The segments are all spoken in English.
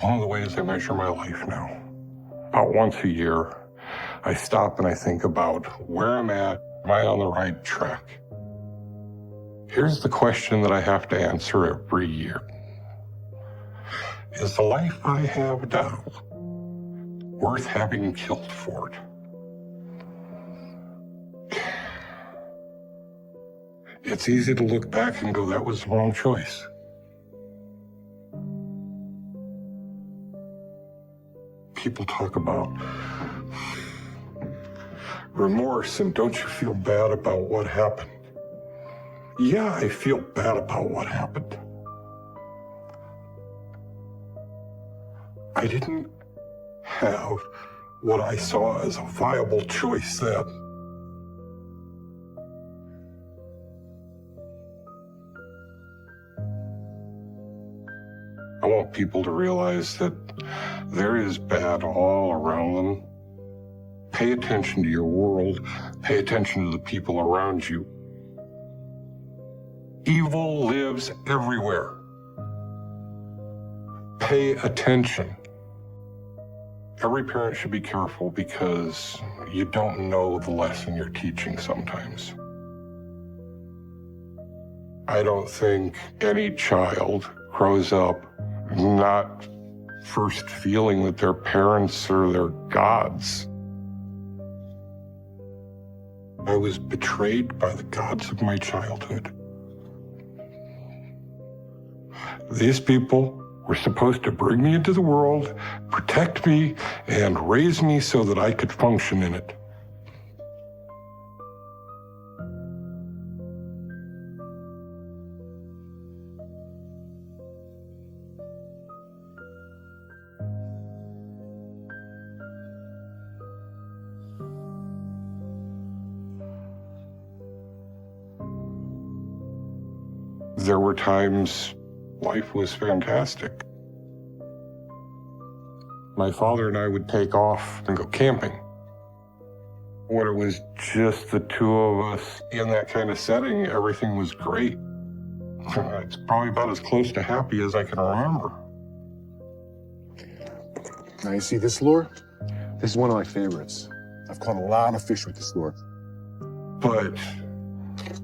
one of the ways I measure my life now. About once a year, I stop and I think about where I'm at. Am I on the right track? Here's the question that I have to answer every year. Is the life I have now worth having killed for it? It's easy to look back and go, that was the wrong choice. People talk about remorse and don't you feel bad about what happened? Yeah, I feel bad about what happened. I didn't have what I saw as a viable choice then. I want people to realize that there is bad all around them. Pay attention to your world. Pay attention to the people around you. Evil lives everywhere. Pay attention. Every parent should be careful because you don't know the lesson you're teaching sometimes. I don't think any child grows up not first feeling that their parents are their gods. I was betrayed by the gods of my childhood. These people were supposed to bring me into the world, protect me, and raise me so that I could function in it. There were times life was fantastic. My father and I would take off and go camping. When it was just the two of us in that kind of setting, everything was great. It's probably about as close to happy as I can remember. Now you see this lure? This is one of my favorites. I've caught a lot of fish with this lure. But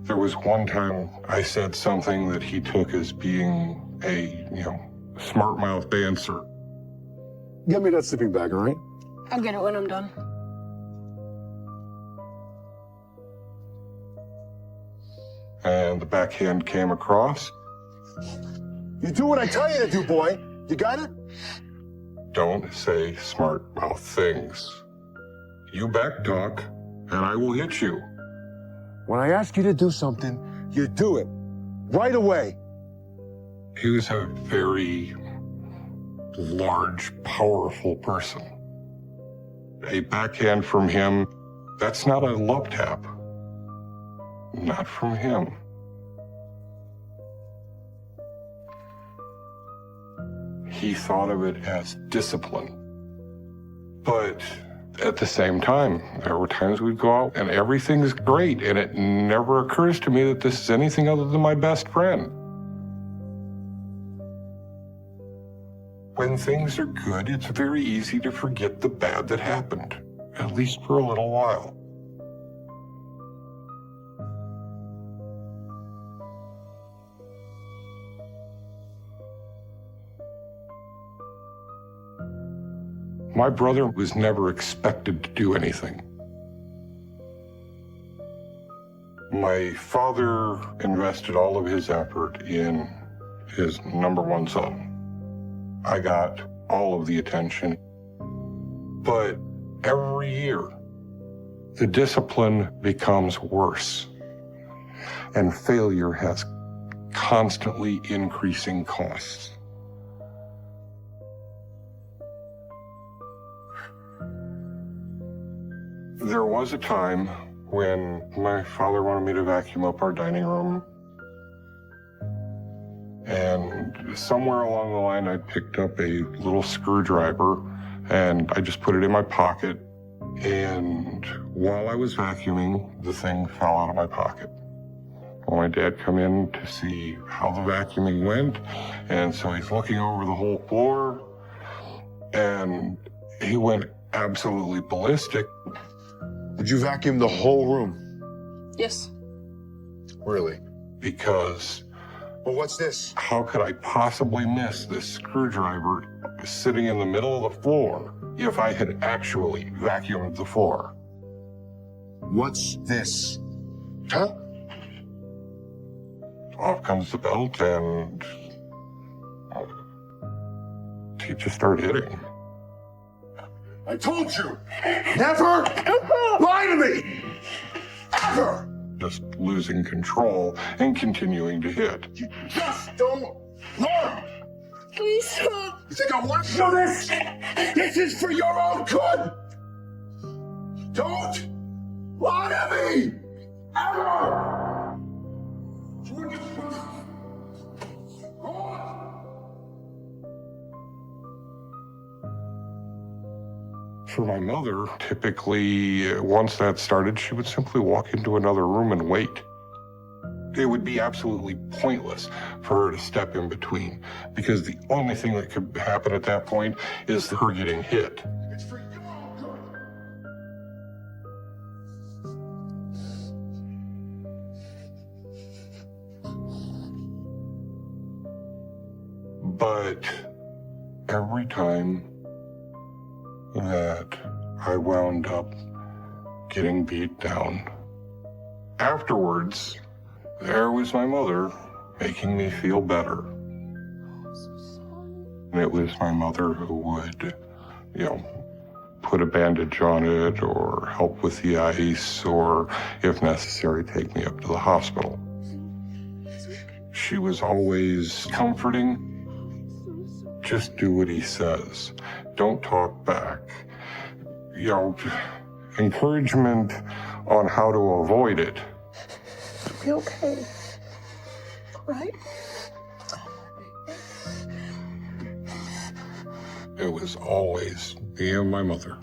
there was one time I said something that he took as being a, smart-mouthed answer. Get me that sleeping bag, all right? I'll get it when I'm done. And the backhand came across. You do what I tell you to do, boy. You got it? Don't say smart-mouth things. You backtalk, and I will hit you. When I ask you to do something, you do it. Right away. He was a very large, powerful person. A backhand from him, that's not a love tap. Not from him. He thought of it as discipline. But at the same time, there were times we'd go out and everything's great, and it never occurs to me that this is anything other than my best friend. When things are good, it's very easy to forget the bad that happened, at least for a little while. My brother was never expected to do anything. My father invested all of his effort in his number one son. I got all of the attention. But every year, the discipline becomes worse. And failure has constantly increasing costs. There was a time when my father wanted me to vacuum up our dining room. And somewhere along the line, I picked up a little screwdriver and I just put it in my pocket. And while I was vacuuming, the thing fell out of my pocket. Well, my dad come in to see how the vacuuming went. And so he's looking over the whole floor. and he went absolutely ballistic. Did you vacuum the whole room? Yes. Really? Because Well, what's this? how could I possibly miss this screwdriver sitting in the middle of the floor if I had actually vacuumed the floor? What's this? Huh? Off comes the belt, and he just started hitting. I told you! Never lie to me! Ever! Just losing control and continuing to hit. You just don't learn! Please don't. You think I want to do this? This is for your own good! Don't lie to me! Ever! For my mother, typically, once that started, she would simply walk into another room and wait. It would be absolutely pointless for her to step in between, because the only thing that could happen at that point is her getting hit. It's for your own good! But every time that I wound up getting beat down, afterwards, there was my mother making me feel better. And it was my mother who would, put a bandage on it or help with the ice or, if necessary, take me up to the hospital. She was always comforting. Just do what he says. Don't talk back. Encouragement on how to avoid it. It'll be okay. Right? It was always me and my mother.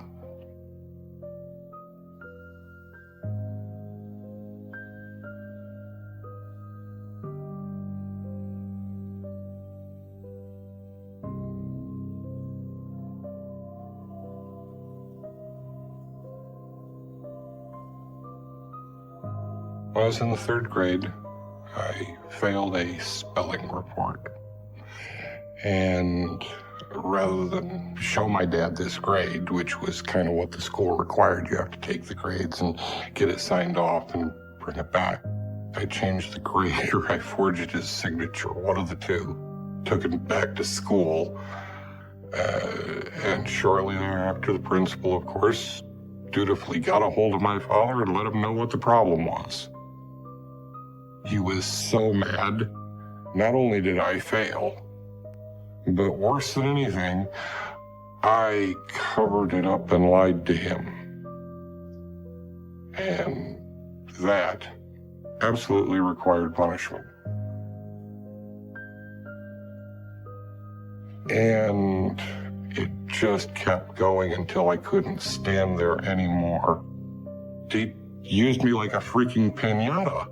When I was in the 3rd grade, I failed a spelling report. And rather than show my dad this grade, which was kind of what the school required, you have to take the grades and get it signed off and bring it back, I changed the grade or I forged his signature, one of the two. Took it back to school. And shortly thereafter, the principal, of course, dutifully got a hold of my father and let him know what the problem was. He was so mad. Not only did I fail, but worse than anything, I covered it up and lied to him. And that absolutely required punishment. And it just kept going until I couldn't stand there anymore. He used me like a freaking piñata.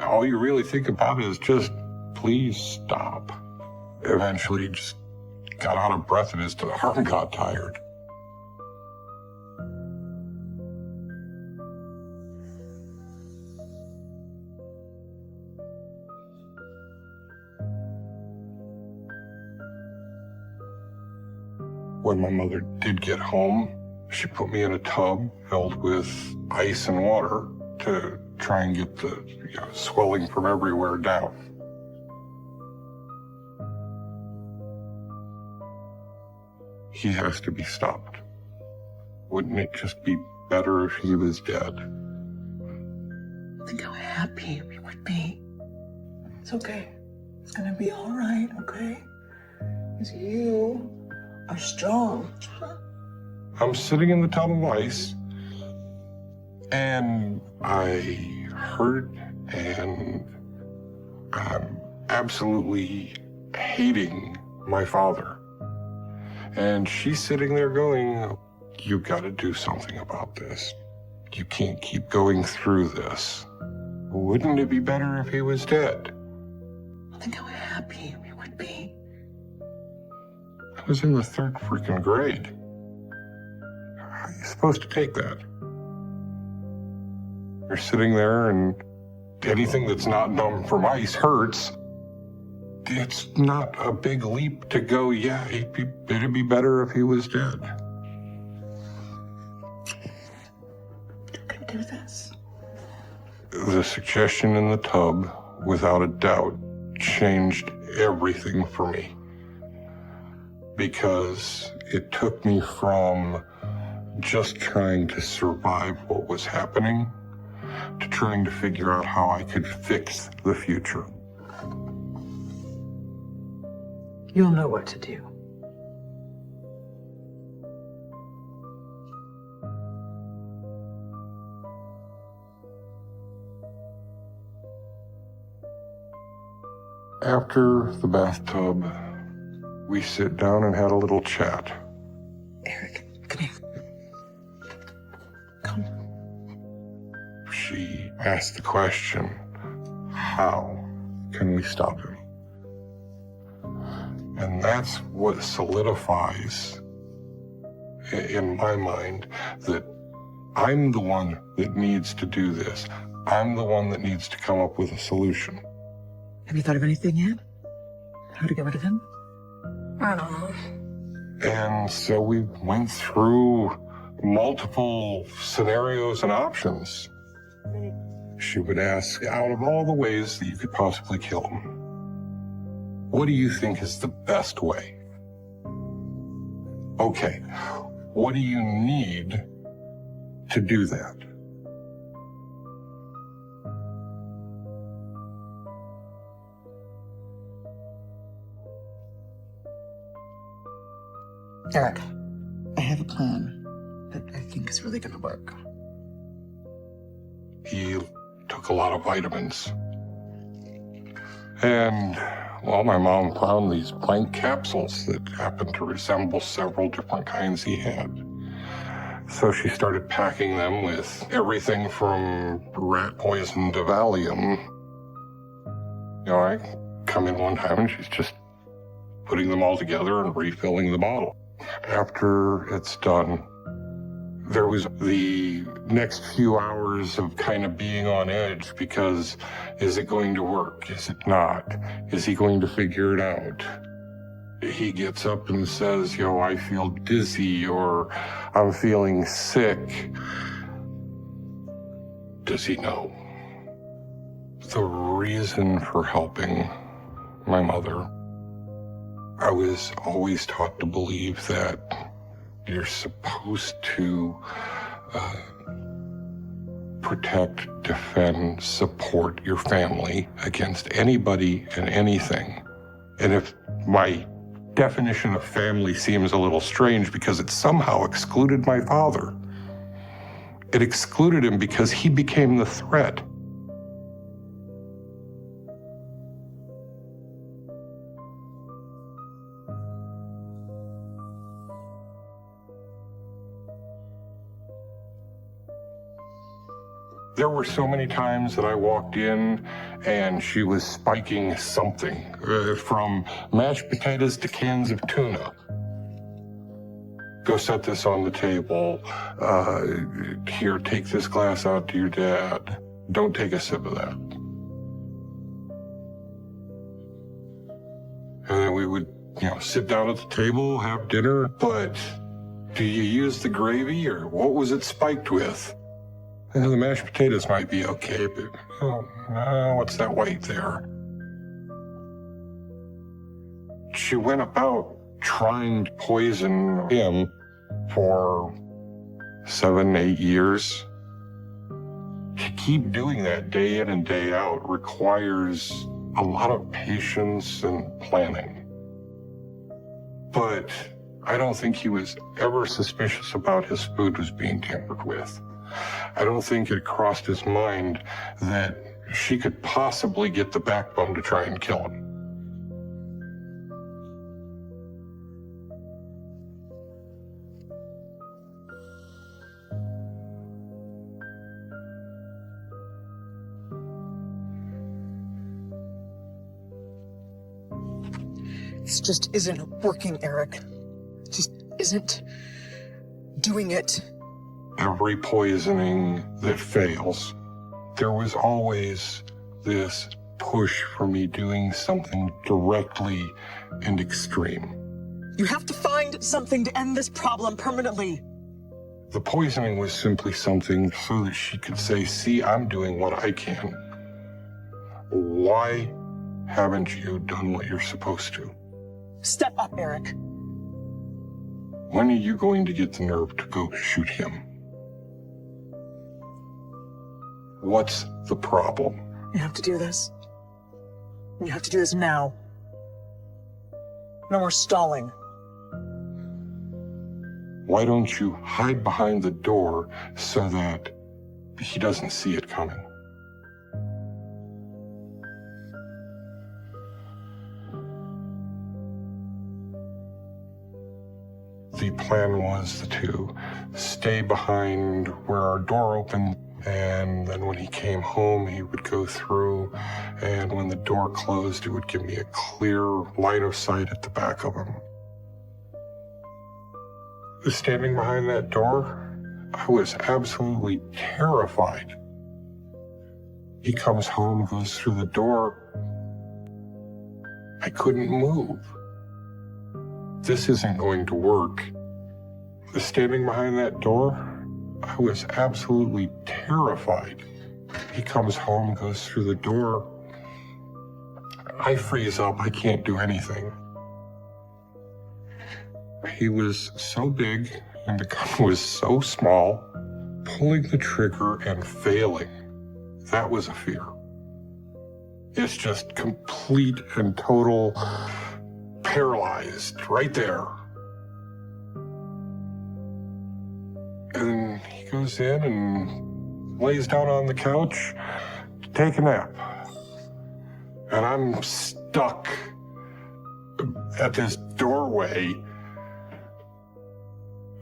All you really think about is just, please stop. Eventually, he just got out of breath and his arm got tired. When my mother did get home, she put me in a tub filled with ice and water to try and get the swelling from everywhere down. He has to be stopped. Wouldn't it just be better if he was dead? Think how happy we would be. It's okay. It's gonna be all right, okay? Because you are strong. I'm sitting in the tub of ice, and I hurt, and I'm absolutely hating my father. And she's sitting there going, you gotta do something about this. You can't keep going through this. Wouldn't it be better if he was dead? Think how happy we would be. was in the 3rd freaking grade. How are you supposed to take that? You're sitting there and anything that's not numb from ice hurts. It's not a big leap to go, yeah, it'd be better if he was dead. You can do this. The suggestion in the tub, without a doubt, changed everything for me. Because it took me from just trying to survive what was happening to trying to figure out how I could fix the future. You'll know what to do. After the bathtub, we sit down and had a little chat. Eric, come here. Come. She asked the question, how can we stop him? And that's what solidifies in my mind that I'm the one that needs to do this. I'm the one that needs to come up with a solution. Have you thought of anything yet? How to get rid of him? I don't know. And so we went through multiple scenarios and options. She would ask, out of all the ways that you could possibly kill him, what do you think is the best way? Okay, what do you need to do that? Eric, I have a plan that I think is really gonna work. He took a lot of vitamins. And, well, my mom found these blank capsules that happened to resemble several different kinds he had. So she started packing them with everything from rat poison to Valium. You know, I come in one time and she's just putting them all together and refilling the bottle. After it's done, there was the next few hours of kind of being on edge because is it going to work? Is it not? Is he going to figure it out? He gets up and says, yo, I feel dizzy or I'm feeling sick. Does he know? The reason for helping my mother, I was always taught to believe that you're supposed to protect, defend, support your family against anybody and anything. And if my definition of family seems a little strange because it somehow excluded my father, it excluded him because he became the threat. There were so many times that I walked in and she was spiking something, from mashed potatoes to cans of tuna. Go set this on the table. Here, take this glass out to your dad. Don't take a sip of that. And then we would, sit down at the table, have dinner. But do you use the gravy or what was it spiked with? The mashed potatoes might be okay, but what's that white there? She went about trying to poison him for 7, 8 years. To keep doing that day in and day out requires a lot of patience and planning. But I don't think he was ever suspicious about his food was being tampered with. I don't think it crossed his mind that she could possibly get the backbone to try and kill him. This just isn't working, Eric. just isn't doing it. Every poisoning that fails, there was always this push for me doing something directly and extreme. You have to find something to end this problem permanently. The poisoning was simply something so that she could say, see, I'm doing what I can. Why haven't you done what you're supposed to? Step up, Eric. When are you going to get the nerve to go shoot him? What's the problem? You have to do this. You have to do this now. No more stalling. Why don't you hide behind the door so that he doesn't see it coming? The plan was to stay behind where our door opened, and then when he came home, he would go through, and when the door closed, it would give me a clear line of sight at the back of him. Standing behind that door, I was absolutely terrified. He comes home, goes through the door. I couldn't move. This isn't going to work. Standing behind that door, I was absolutely terrified. He comes home, goes through the door. I freeze up. I can't do anything. He was so big and the gun was so small. Pulling the trigger and failing, that was a fear. It's just complete and total paralyzed right there. And he goes in and lays down on the couch to take a nap. And I'm stuck at this doorway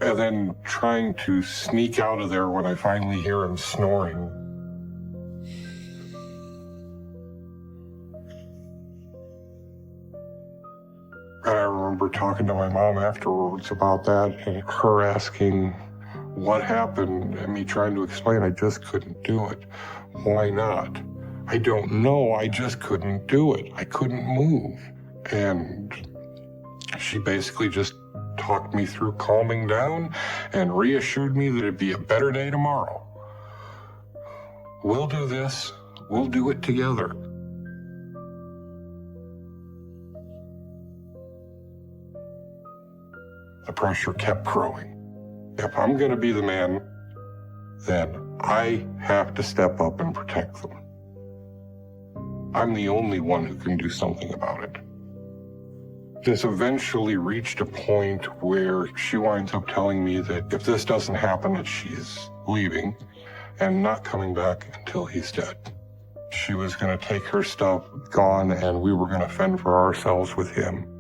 and then trying to sneak out of there when I finally hear him snoring. And I remember talking to my mom afterwards about that and her asking what happened and me trying to explain I just couldn't do it. Why not? I don't know, I just couldn't do it. I couldn't move. And she basically just talked me through calming down and reassured me that it'd be a better day tomorrow. We'll do this. We'll do it together. The pressure kept growing. If I'm going to be the man, then I have to step up and protect them. I'm the only one who can do something about it. This eventually reached a point where she winds up telling me that if this doesn't happen, that she's leaving and not coming back until he's dead. She was going to take her stuff, gone, and we were going to fend for ourselves with him.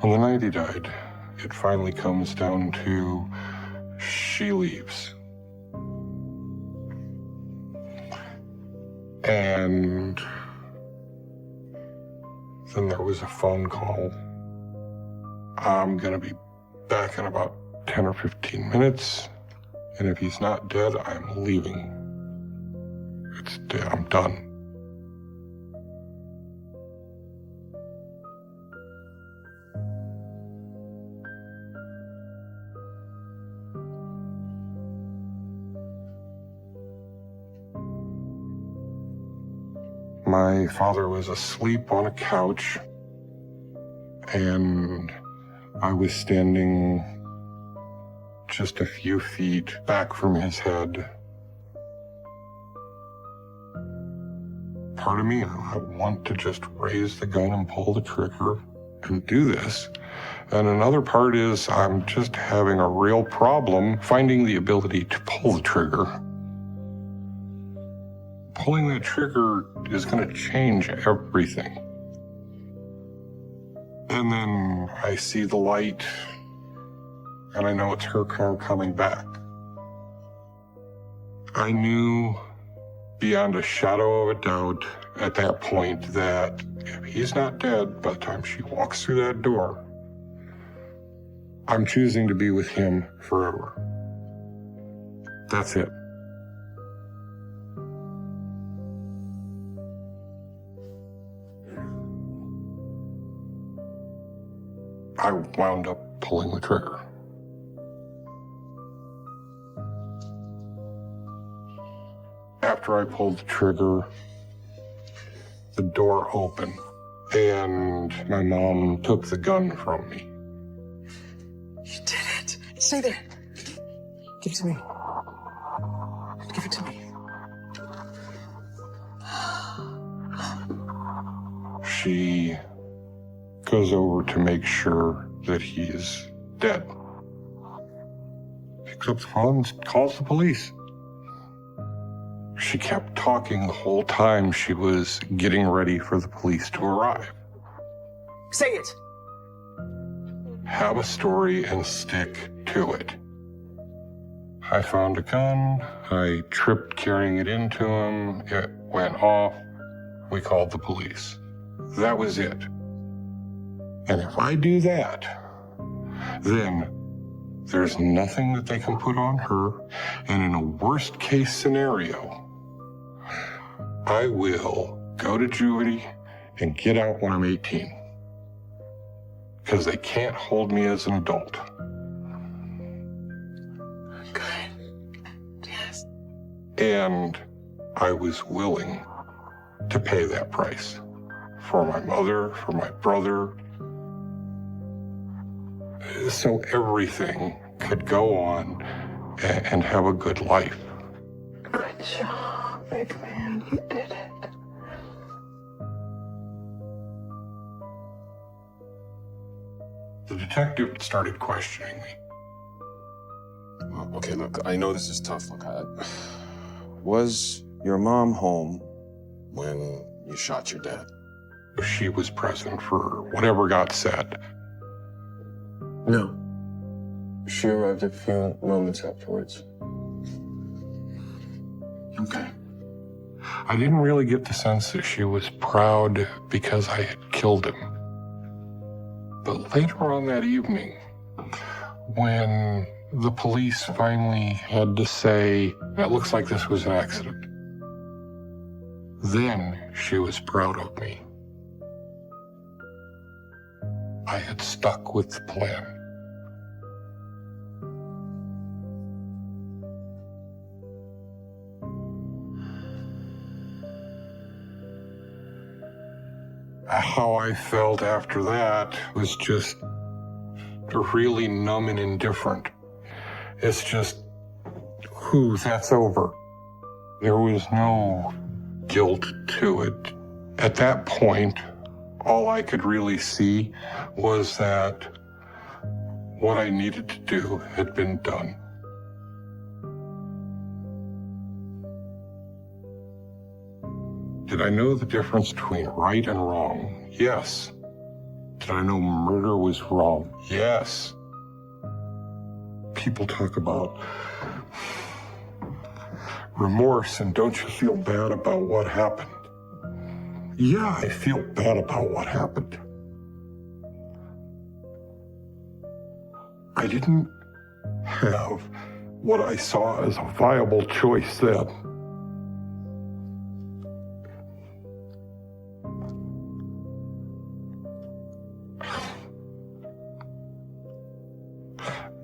On the night he died, it finally comes down to she leaves. And then there was a phone call. I'm gonna be back in about 10 or 15 minutes, and if he's not dead, I'm leaving. It's dead, I'm done. My father was asleep on a couch, and I was standing just a few feet back from his head. Part of me, I want to just raise the gun and pull the trigger and do this. And another part is I'm just having a real problem finding the ability to pull the trigger. Pulling that trigger is going to change everything. And then I see the light, and I know it's her car coming back. I knew beyond a shadow of a doubt at that point that if he's not dead by the time she walks through that door, I'm choosing to be with him forever. That's it. I wound up pulling the trigger. After I pulled the trigger, the door opened and my mom took the gun from me. You did it. Stay there. Give it to me. Give it to me. She goes over to make sure that he is dead. Picks up the phone and calls the police. She kept talking the whole time she was getting ready for the police to arrive. Say it. Have a story and stick to it. I found a gun. I tripped carrying it into him. It went off. We called the police. That was it. And if I do that, then there's nothing that they can put on her. And in a worst case scenario, I will go to juvie and get out when I'm 18. Because they can't hold me as an adult. Good. Yes. And I was willing to pay that price for my mother, for my brother, so everything could go on and have a good life. Good job, big man. You did it. The detective started questioning me. Okay, look, I know this is tough. Look, was your mom home when you shot your dad? She was present for whatever got said. No. She arrived a few moments afterwards. Okay. I didn't really get the sense that she was proud because I had killed him. But later on that evening, when the police finally had to say, it looks like this was an accident, then she was proud of me. I had stuck with the plan. How I felt after that was just really numb and indifferent. It's just, that's over. There was no guilt to it. At that point, all I could really see was that what I needed to do had been done. Did I know the difference between right and wrong? Yes. Did I know murder was wrong? Yes. People talk about remorse and don't you feel bad about what happened? Yeah, I feel bad about what happened. I didn't have what I saw as a viable choice then.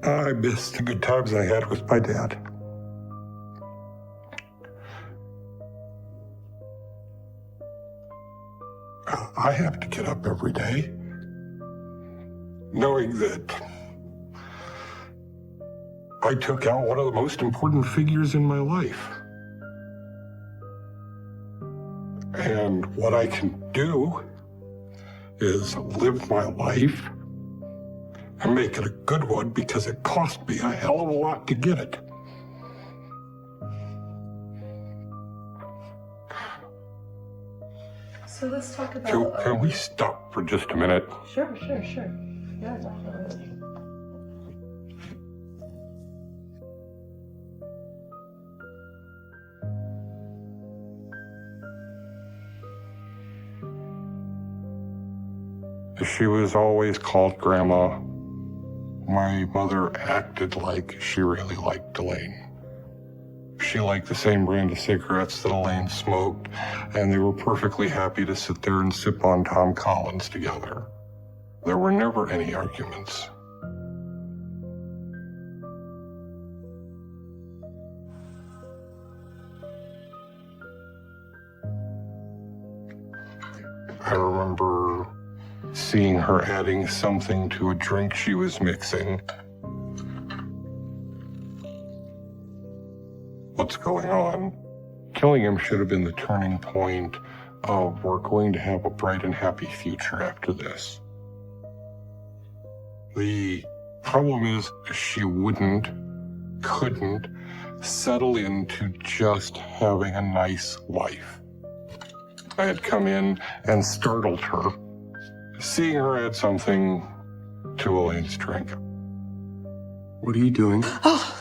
I missed the good times I had with my dad. I have to get up every day knowing that I took out one of the most important figures in my life. And what I can do is live my life and make it a good one because it cost me a hell of a lot to get it. So let's talk about... Can we stop for just a minute? Sure. Yeah, definitely. She was always called Grandma. My mother acted like she really liked Elaine. She liked the same brand of cigarettes that Elaine smoked, and they were perfectly happy to sit there and sip on Tom Collins together. There were never any arguments. I remember seeing her adding something to a drink she was mixing. What's going on? Killing him should have been the turning point of we're going to have a bright and happy future after this. The problem is she couldn't settle into just having a nice life. I had come in and startled her, seeing her add something to Elaine's drink. What are you doing? Oh.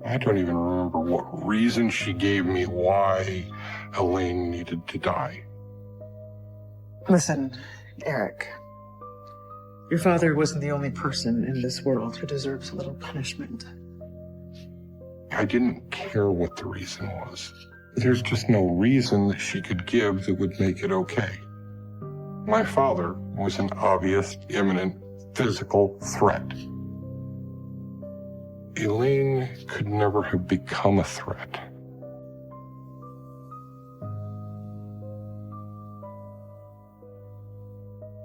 I don't even remember what reason she gave me why Elaine needed to die. Listen, Eric. Your father wasn't the only person in this world who deserves a little punishment. I didn't care what the reason was. There's just no reason that she could give that would make it okay. My father was an obvious, imminent, physical threat. Elaine could never have become a threat.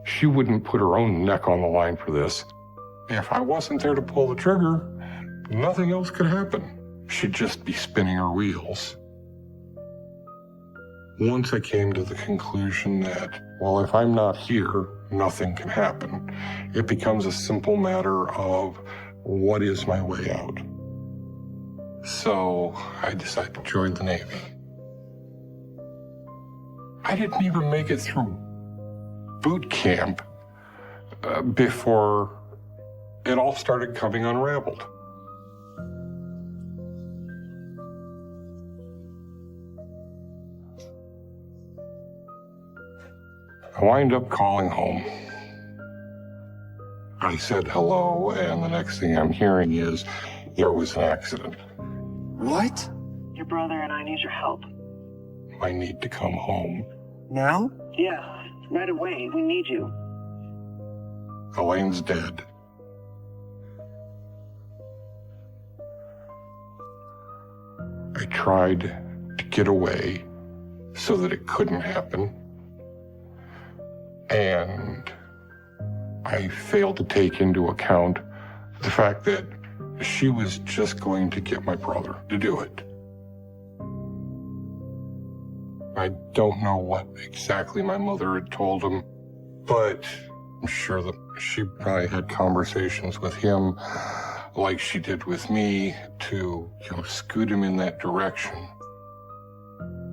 She wouldn't put her own neck on the line for this. If I wasn't there to pull the trigger, nothing else could happen. She'd just be spinning her wheels. Once I came to the conclusion that, well, if I'm not here, nothing can happen, it becomes a simple matter of what is my way out. So I decided to join the Navy. I didn't even make it through boot camp before it all started coming unraveled. I wind up calling home. I said hello, and the next thing I'm hearing is there was an accident. What? Your brother and I need your help. I need to come home. Now? Yeah, right away. We need you. Elaine's dead. I tried to get away so that it couldn't happen. And I failed to take into account the fact that she was just going to get my brother to do it. I don't know what exactly my mother had told him, but I'm sure that she probably had conversations with him like she did with me to, scoot him in that direction.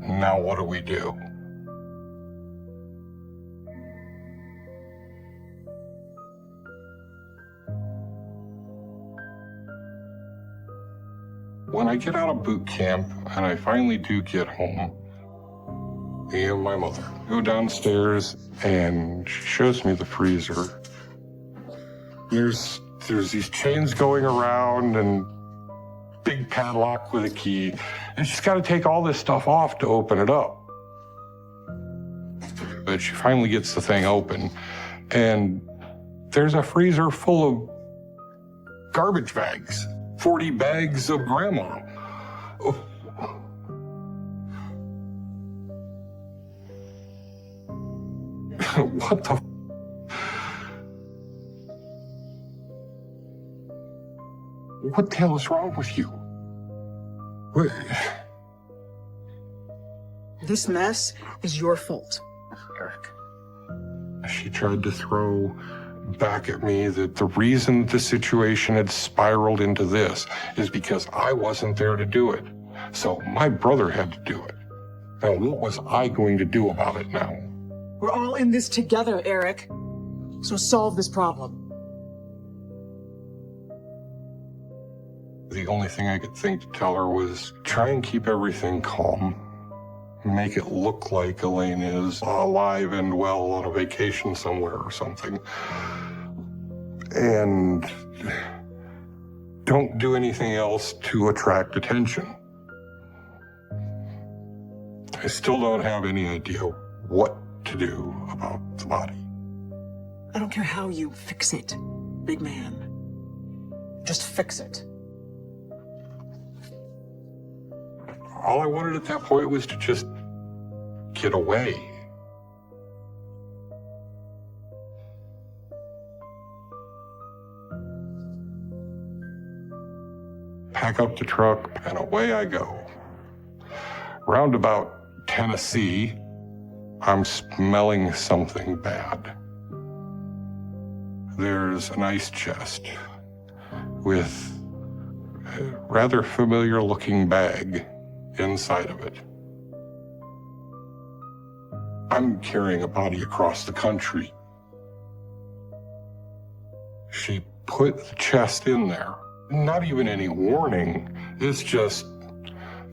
Now what do we do? When I get out of boot camp and I finally do get home, me and my mother go downstairs and she shows me the freezer. There's these chains going around and big padlock with a key. And she's got to take all this stuff off to open it up. But she finally gets the thing open and there's a freezer full of garbage bags. 40 bags of grandma. Oh. What the? What the hell is wrong with you? What? This mess is your fault, Eric. She tried to throw back at me that the reason the situation had spiraled into this is because I wasn't there to do it. So my brother had to do it. Now, what was I going to do about it now? We're all in this together, Eric. So solve this problem. The only thing I could think to tell her was try and keep everything calm. make it look like Elaine is alive and well on a vacation somewhere or something. And don't do anything else to attract attention. I still don't have any idea what to do about the body. I don't care how you fix it, big man. Just fix it. All I wanted at that point was to just get away. Pack up the truck, and away I go. Roundabout Tennessee, I'm smelling something bad. There's an ice chest with a rather familiar looking bag inside of it. I'm carrying a body across the country. She put the chest in there. Not even any warning. It's just,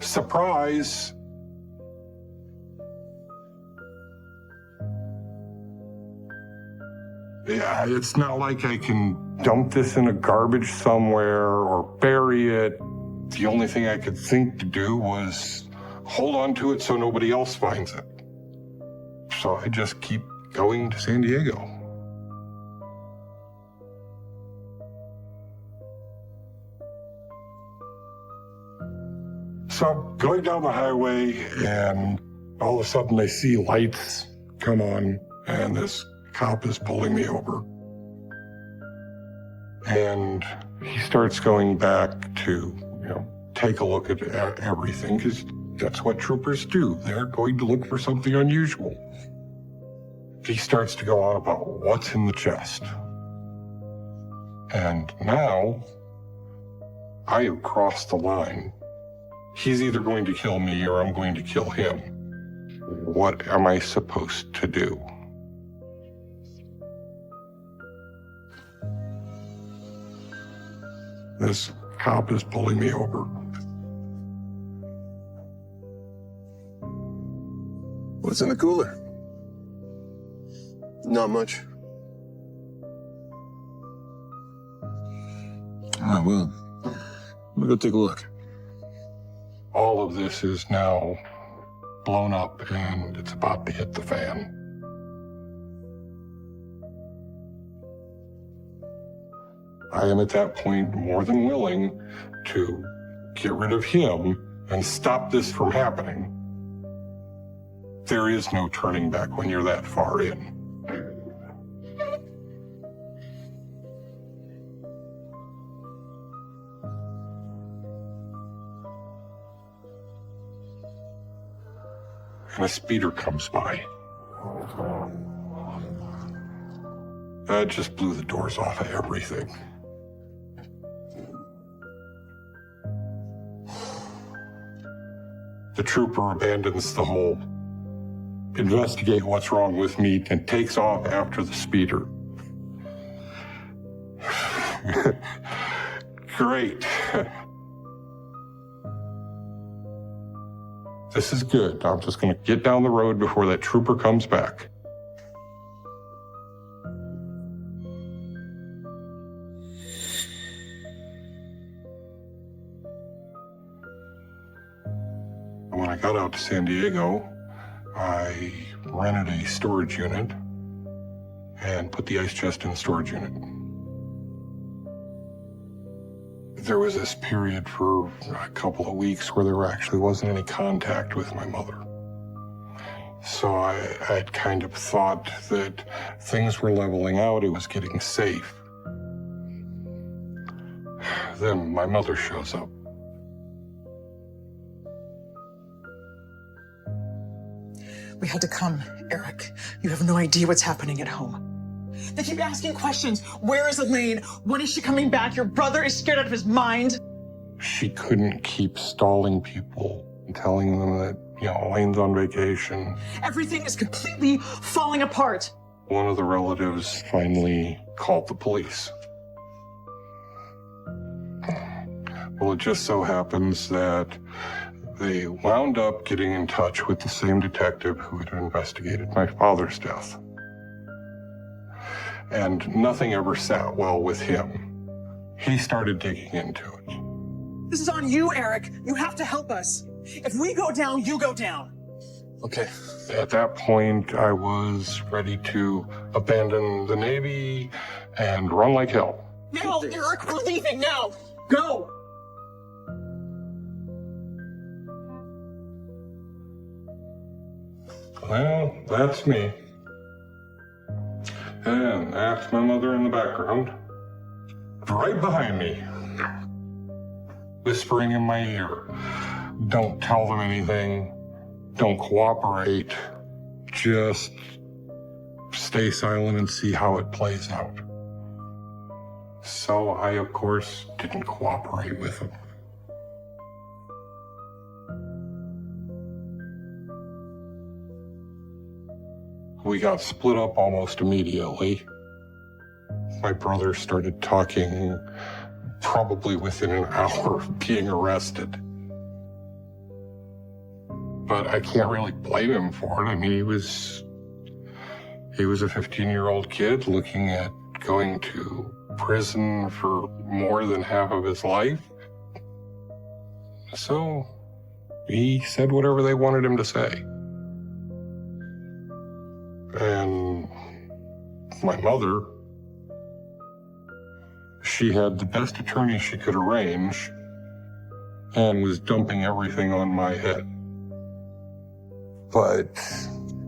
surprise. Yeah, it's not like I can dump this in a garbage somewhere or bury it. The only thing I could think to do was hold on to it so nobody else finds it. So I just keep going to San Diego. So I'm going down the highway, and all of a sudden I see lights come on, and this cop is pulling me over. And he starts going back to, take a look at everything, because that's what troopers do. They're going to look for something unusual. He starts to go on about what's in the chest. And now I have crossed the line. He's either going to kill me or I'm going to kill him. What am I supposed to do? This cop is pulling me over. What's in the cooler? Not much. Ah, well, let me go take a look. All of this is now blown up and it's about to hit the fan. I am at that point more than willing to get rid of him and stop this from happening. There is no turning back when you're that far in. And a speeder comes by. That just blew the doors off of everything. The trooper abandons the whole investigate what's wrong with me and takes off after the speeder. Great. This is good. I'm just going to get down the road before that trooper comes back. When I got out to San Diego, I rented a storage unit and put the ice chest in the storage unit. There was this period for a couple of weeks where there actually wasn't any contact with my mother. So I'd kind of thought that things were leveling out, it was getting safe. Then my mother shows up. We had to come, Eric. You have no idea what's happening at home. They keep asking questions. Where is Elaine? When is she coming back? Your brother is scared out of his mind. She couldn't keep stalling people and telling them that, Elaine's on vacation. Everything is completely falling apart. One of the relatives finally called the police. Well, it just so happens that they wound up getting in touch with the same detective who had investigated my father's death. And nothing ever sat well with him. He started digging into it. This is on you, Eric. You have to help us. If we go down, you go down. Okay. At that point, I was ready to abandon the Navy and run like hell. Now, Eric, we're leaving now. Go. Well, that's me. And that's my mother in the background. Right behind me. Whispering in my ear. Don't tell them anything. Don't cooperate. Just stay silent and see how it plays out. So I, of course, didn't cooperate with them. We got split up almost immediately. My brother started talking probably within an hour of being arrested. But I can't really blame him for it. I mean, he was a 15-year-old kid looking at going to prison for more than half of his life. So he said whatever they wanted him to say. And my mother, she had the best attorney she could arrange and was dumping everything on my head. But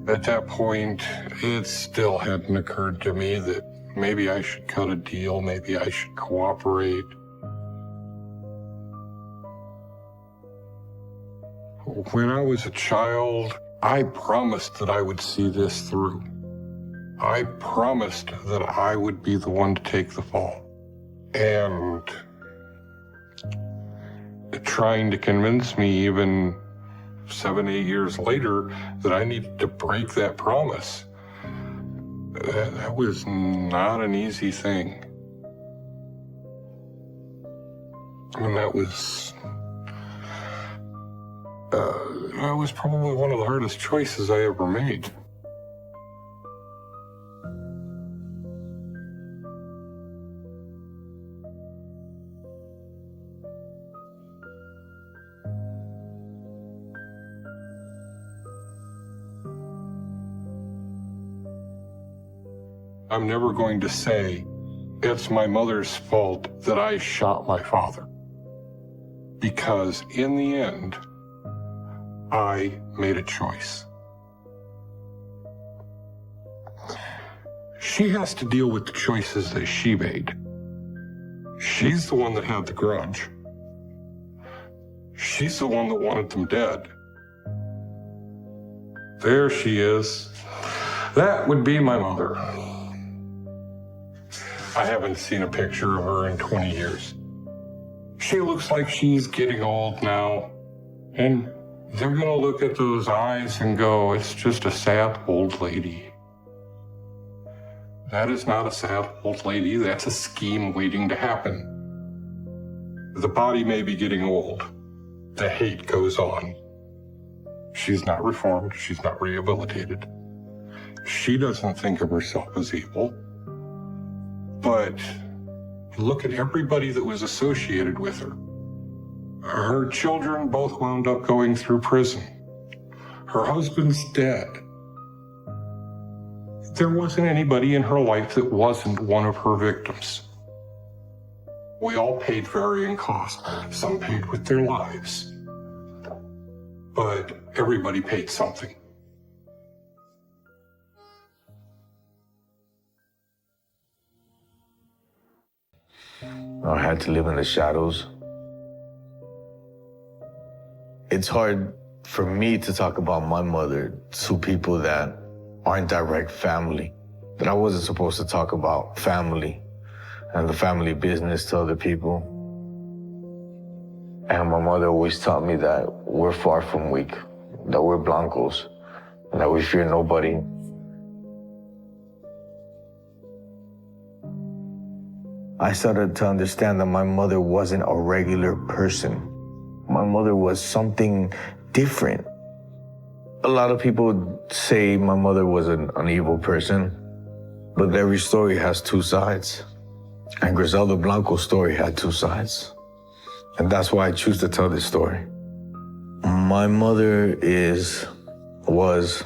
at that point, it still hadn't occurred to me that maybe I should cut a deal, maybe I should cooperate. When I was a child, I promised that I would see this through. I promised that I would be the one to take the fall. And trying to convince me even 7, 8 years later that I needed to break that promise, that was not an easy thing. And that was probably one of the hardest choices I ever made. I'm never going to say it's my mother's fault that I shot my father. Because in the end, I made a choice. She has to deal with the choices that she made. She's the one that had the grudge. She's the one that wanted them dead. There she is. That would be my mother. I haven't seen a picture of her in 20 years. She looks like she's getting old now. And they're gonna look at those eyes and go, it's just a sad old lady. That is not a sad old lady, that's a scheme waiting to happen. The body may be getting old. The hate goes on. She's not reformed, she's not rehabilitated. She doesn't think of herself as evil. But look at everybody that was associated with her. Her children both wound up going through prison. Her husband's dead. There wasn't anybody in her life that wasn't one of her victims. We all paid varying costs. Some paid with their lives. But everybody paid something. I had to live in the shadows. It's hard for me to talk about my mother to people that aren't direct family. That I wasn't supposed to talk about family and the family business to other people. And my mother always taught me that we're far from weak, that we're blancos, and that we fear nobody. I started to understand that my mother wasn't a regular person. my mother was something different. A lot of people say my mother was an evil person, but every story has two sides. And Griselda Blanco's story had two sides. And that's why I choose to tell this story. My mother was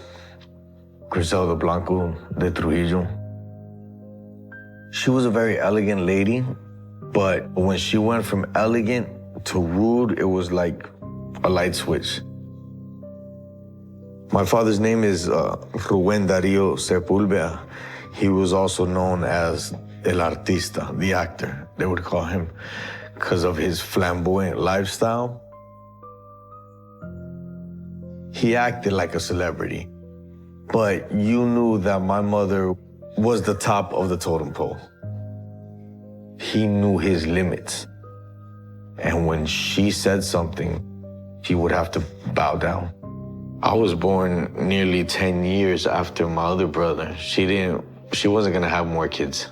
Griselda Blanco de Trujillo. She was a very elegant lady, but when she went from elegant to rude, it was like a light switch. My father's name is Rubén Darío Sepúlveda. He was also known as El Artista, the actor, they would call him, because of his flamboyant lifestyle. He acted like a celebrity, but you knew that my mother was the top of the totem pole. He knew his limits. And when she said something, he would have to bow down. I was born nearly 10 years after my other brother. She wasn't gonna have more kids.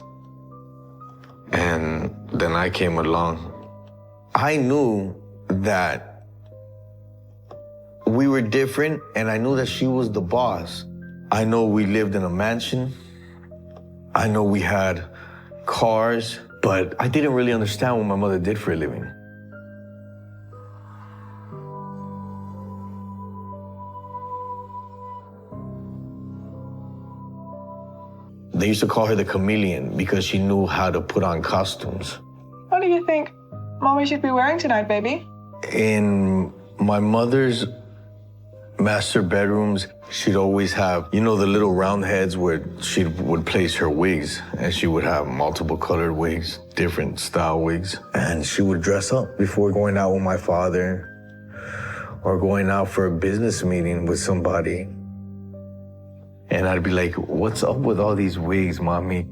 And then I came along. I knew that we were different, and I knew that she was the boss. I know we lived in a mansion. I know we had cars, but I didn't really understand what my mother did for a living. They used to call her the chameleon because she knew how to put on costumes. What do you think Mommy should be wearing tonight, baby? In my mother's master bedrooms, she'd always have, the little round heads where she would place her wigs, and she would have multiple colored wigs, different style wigs. And she would dress up before going out with my father or going out for a business meeting with somebody. And I'd be like, what's up with all these wigs, Mommy?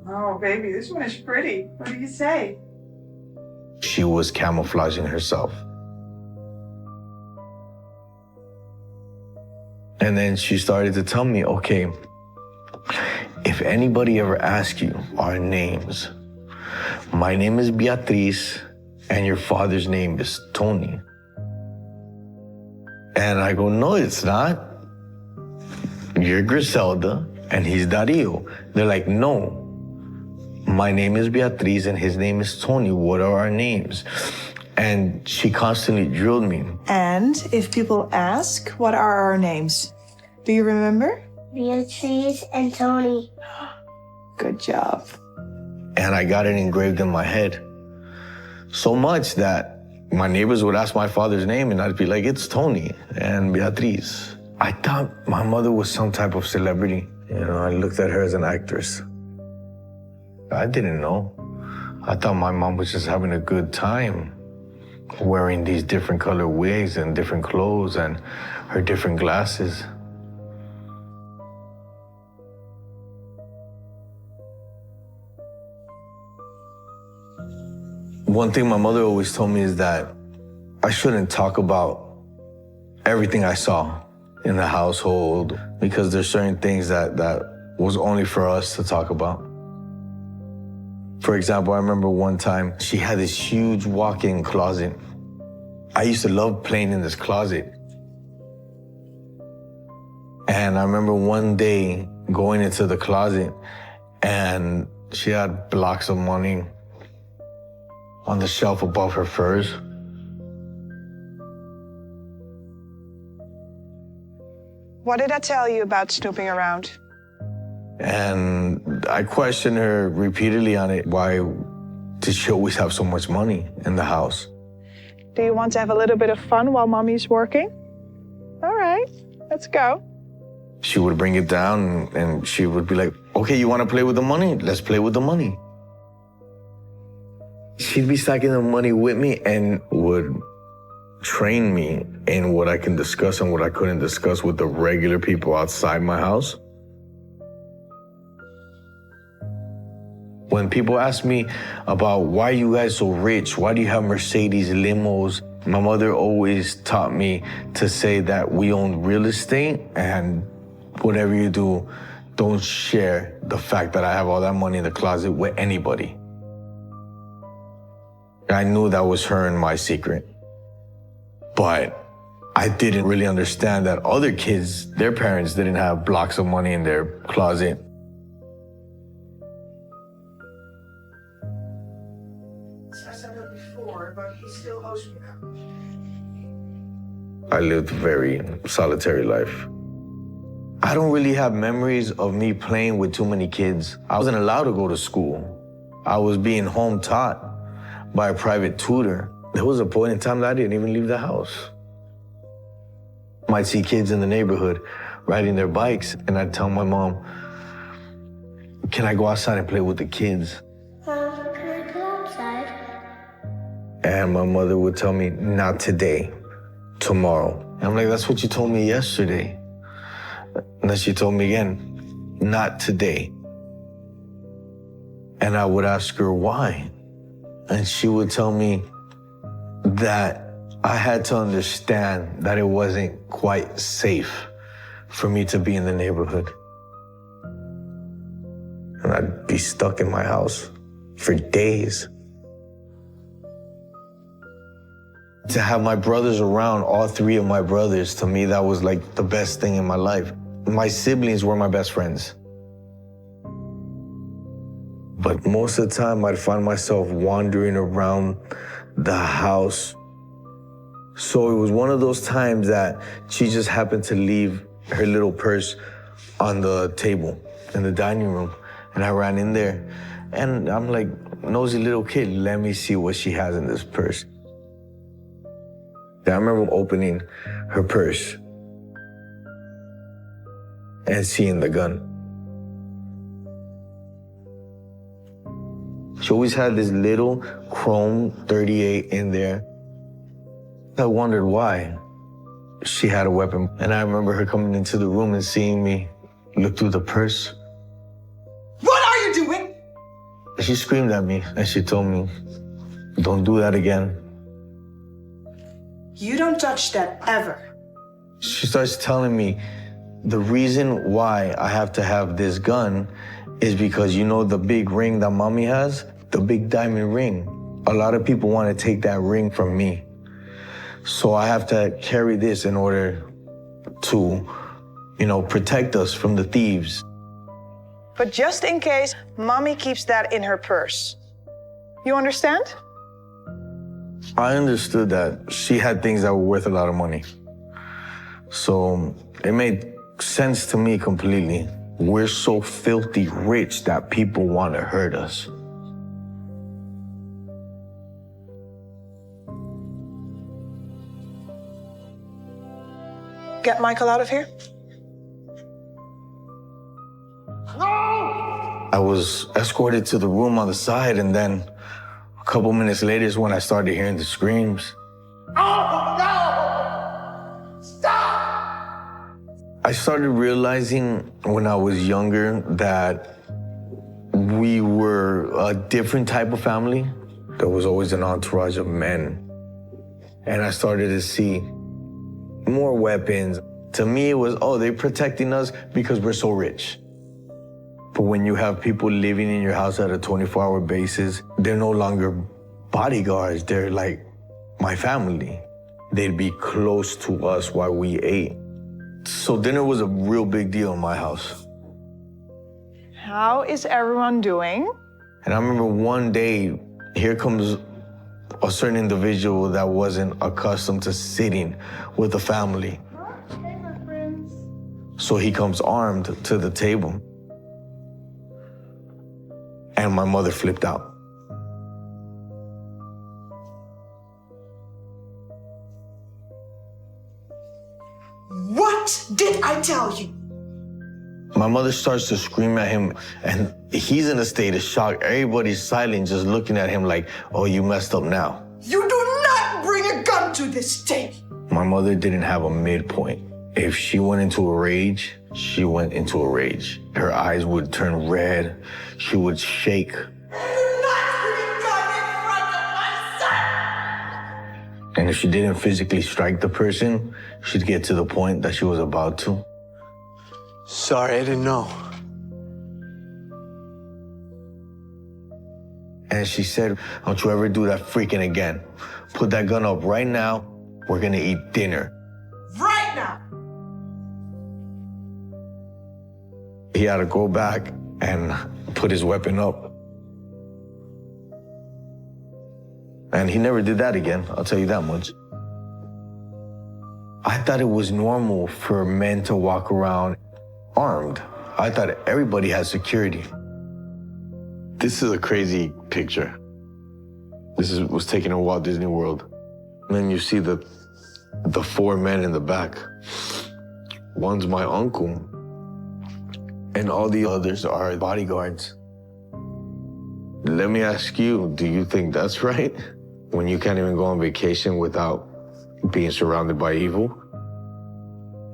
Oh, baby, this one is pretty. What do you say? She was camouflaging herself. And then she started to tell me, okay, if anybody ever asks you our names, my name is Beatriz and your father's name is Tony. And I go, no, it's not. You're Griselda and he's Dario. They're like, no, my name is Beatriz and his name is Tony. What are our names? And she constantly drilled me. And if people ask, what are our names? Do you remember? Beatrice and Tony. Good job. And I got it engraved in my head. So much that my neighbors would ask my father's name and I'd be like, it's Tony and Beatriz. I thought my mother was some type of celebrity. I looked at her as an actress. I didn't know. I thought my mom was just having a good time wearing these different color wigs and different clothes and her different glasses. One thing my mother always told me is that I shouldn't talk about everything I saw in the household because there's certain things that was only for us to talk about. For example, I remember one time she had this huge walk-in closet. I used to love playing in this closet. And I remember one day going into the closet and she had blocks of money on the shelf above her furs. What did I tell you about snooping around? And I questioned her repeatedly on it. Why did she always have so much money in the house? Do you want to have a little bit of fun while Mommy's working? All right, let's go. She would bring it down and she would be like, okay, you want to play with the money? Let's play with the money. She'd be stacking the money with me and would train me in what I can discuss and what I couldn't discuss with the regular people outside my house. When people ask me about why you guys so rich, why do you have Mercedes limos, my mother always taught me to say that we own real estate and whatever you do, don't share the fact that I have all that money in the closet with anybody. I knew that was her and my secret. But I didn't really understand that other kids, their parents didn't have blocks of money in their closet. I said it before, but he still owes me now. I lived a very solitary life. I don't really have memories of me playing with too many kids. I wasn't allowed to go to school. I was being home taught by a private tutor. There was a point in time that I didn't even leave the house. Might see kids in the neighborhood riding their bikes, and I'd tell my mom, can I go outside and play with the kids? Can I go outside? And my mother would tell me, not today, tomorrow. And I'm like, that's what you told me yesterday. And then she told me again, not today. And I would ask her why. And she would tell me that I had to understand that it wasn't quite safe for me to be in the neighborhood. And I'd be stuck in my house for days. To have my brothers around, all three of my brothers, to me, that was like the best thing in my life. My siblings were my best friends. But most of the time, I'd find myself wandering around the house. So it was one of those times that she just happened to leave her little purse on the table in the dining room. And I ran in there, and I'm like, nosy little kid, let me see what she has in this purse. I remember opening her purse and seeing the gun. She always had this little chrome 38 in there. I wondered why she had a weapon. And I remember her coming into the room and seeing me look through the purse. What are you doing? She screamed at me and she told me, don't do that again. You don't touch that ever. She starts telling me the reason why I have to have this gun is because you know the big ring that mommy has? The big diamond ring. A lot of people want to take that ring from me. So I have to carry this in order to, protect us from the thieves. But just in case, mommy keeps that in her purse. You understand? I understood that she had things that were worth a lot of money. So it made sense to me completely. We're so filthy rich that people want to hurt us. Get Michael out of here. I was escorted to the room on the side, and then a couple minutes later is when I started hearing the screams. Oh, no! Stop! I started realizing when I was younger that we were a different type of family. There was always an entourage of men. And I started to see more weapons. To me, it was, they're protecting us because we're so rich. But when you have people living in your house at a 24-hour basis, they're no longer bodyguards. They're like my family. They'd be close to us while we ate. So dinner was a real big deal in my house. How is everyone doing? And I remember one day, here comes a certain individual that wasn't accustomed to sitting with the family. Hey, my friends. So he comes armed to the table. And my mother flipped out. What did I tell you? My mother starts to scream at him, and he's in a state of shock. Everybody's silent, just looking at him like, oh, you messed up now. You do not bring a gun to this table. My mother didn't have a midpoint. If she went into a rage, she went into a rage. Her eyes would turn red. She would shake. Do not bring a gun in front of my son. And if she didn't physically strike the person, she'd get to the point that she was about to. Sorry, I didn't know. And she said, don't you ever do that freaking again. Put that gun up right now We're gonna eat dinner. Right now! He had to go back and put his weapon up. And he never did that again, I'll tell you that much. I thought it was normal for men to walk around armed. I thought everybody had security. This is a crazy picture. Was taken in Walt Disney World. And then you see the four men in the back. One's my uncle, and all the others are bodyguards. Let me ask you, do you think that's right? When you can't even go on vacation without being surrounded by evil?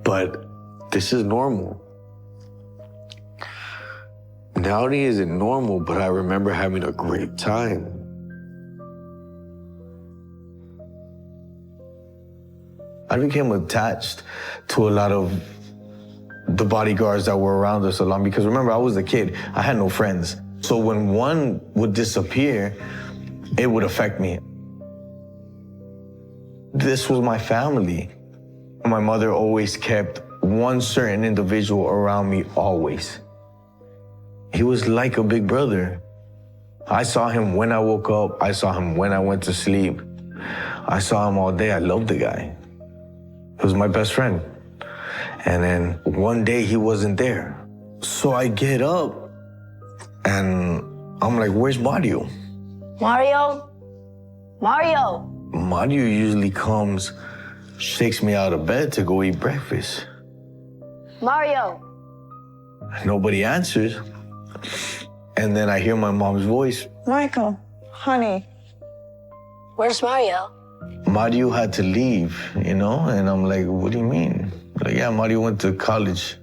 But this is normal. Not only is it normal, but I remember having a great time. I became attached to a lot of the bodyguards that were around us a lot because remember, I was a kid. I had no friends. So when one would disappear, it would affect me. This was my family. My mother always kept one certain individual around me, always. He was like a big brother. I saw him when I woke up. I saw him when I went to sleep. I saw him all day. I loved the guy. He was my best friend. And then one day he wasn't there. So I get up and I'm like, where's Mario? Mario? Mario? Mario usually comes, shakes me out of bed to go eat breakfast. Mario? Nobody answers. And then I hear my mom's voice. Michael, honey. Where's Mario? Mario had to leave, you know? And I'm like, what do you mean? Like, yeah, Mario went to college.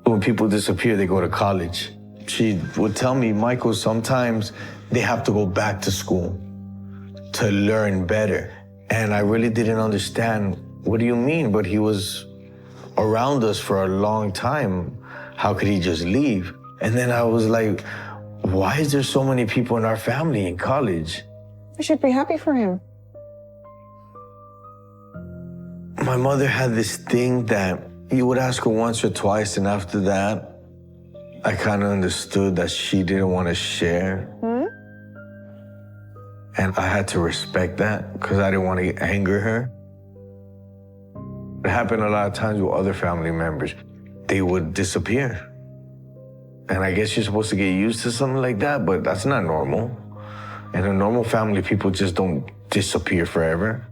When people disappear, they go to college. She would tell me, Michael, sometimes they have to go back to school to learn better. And I really didn't understand, what do you mean? But he was around us for a long time. How could he just leave? And then I was like, why is there so many people in our family in college? We should be happy for him. My mother had this thing that you would ask her once or twice, and after that, I kind of understood that she didn't want to share. And I had to respect that because I didn't want to anger her. It happened a lot of times with other family members. They would disappear. And I guess you're supposed to get used to something like that, but that's not normal. In a normal family, people just don't disappear forever.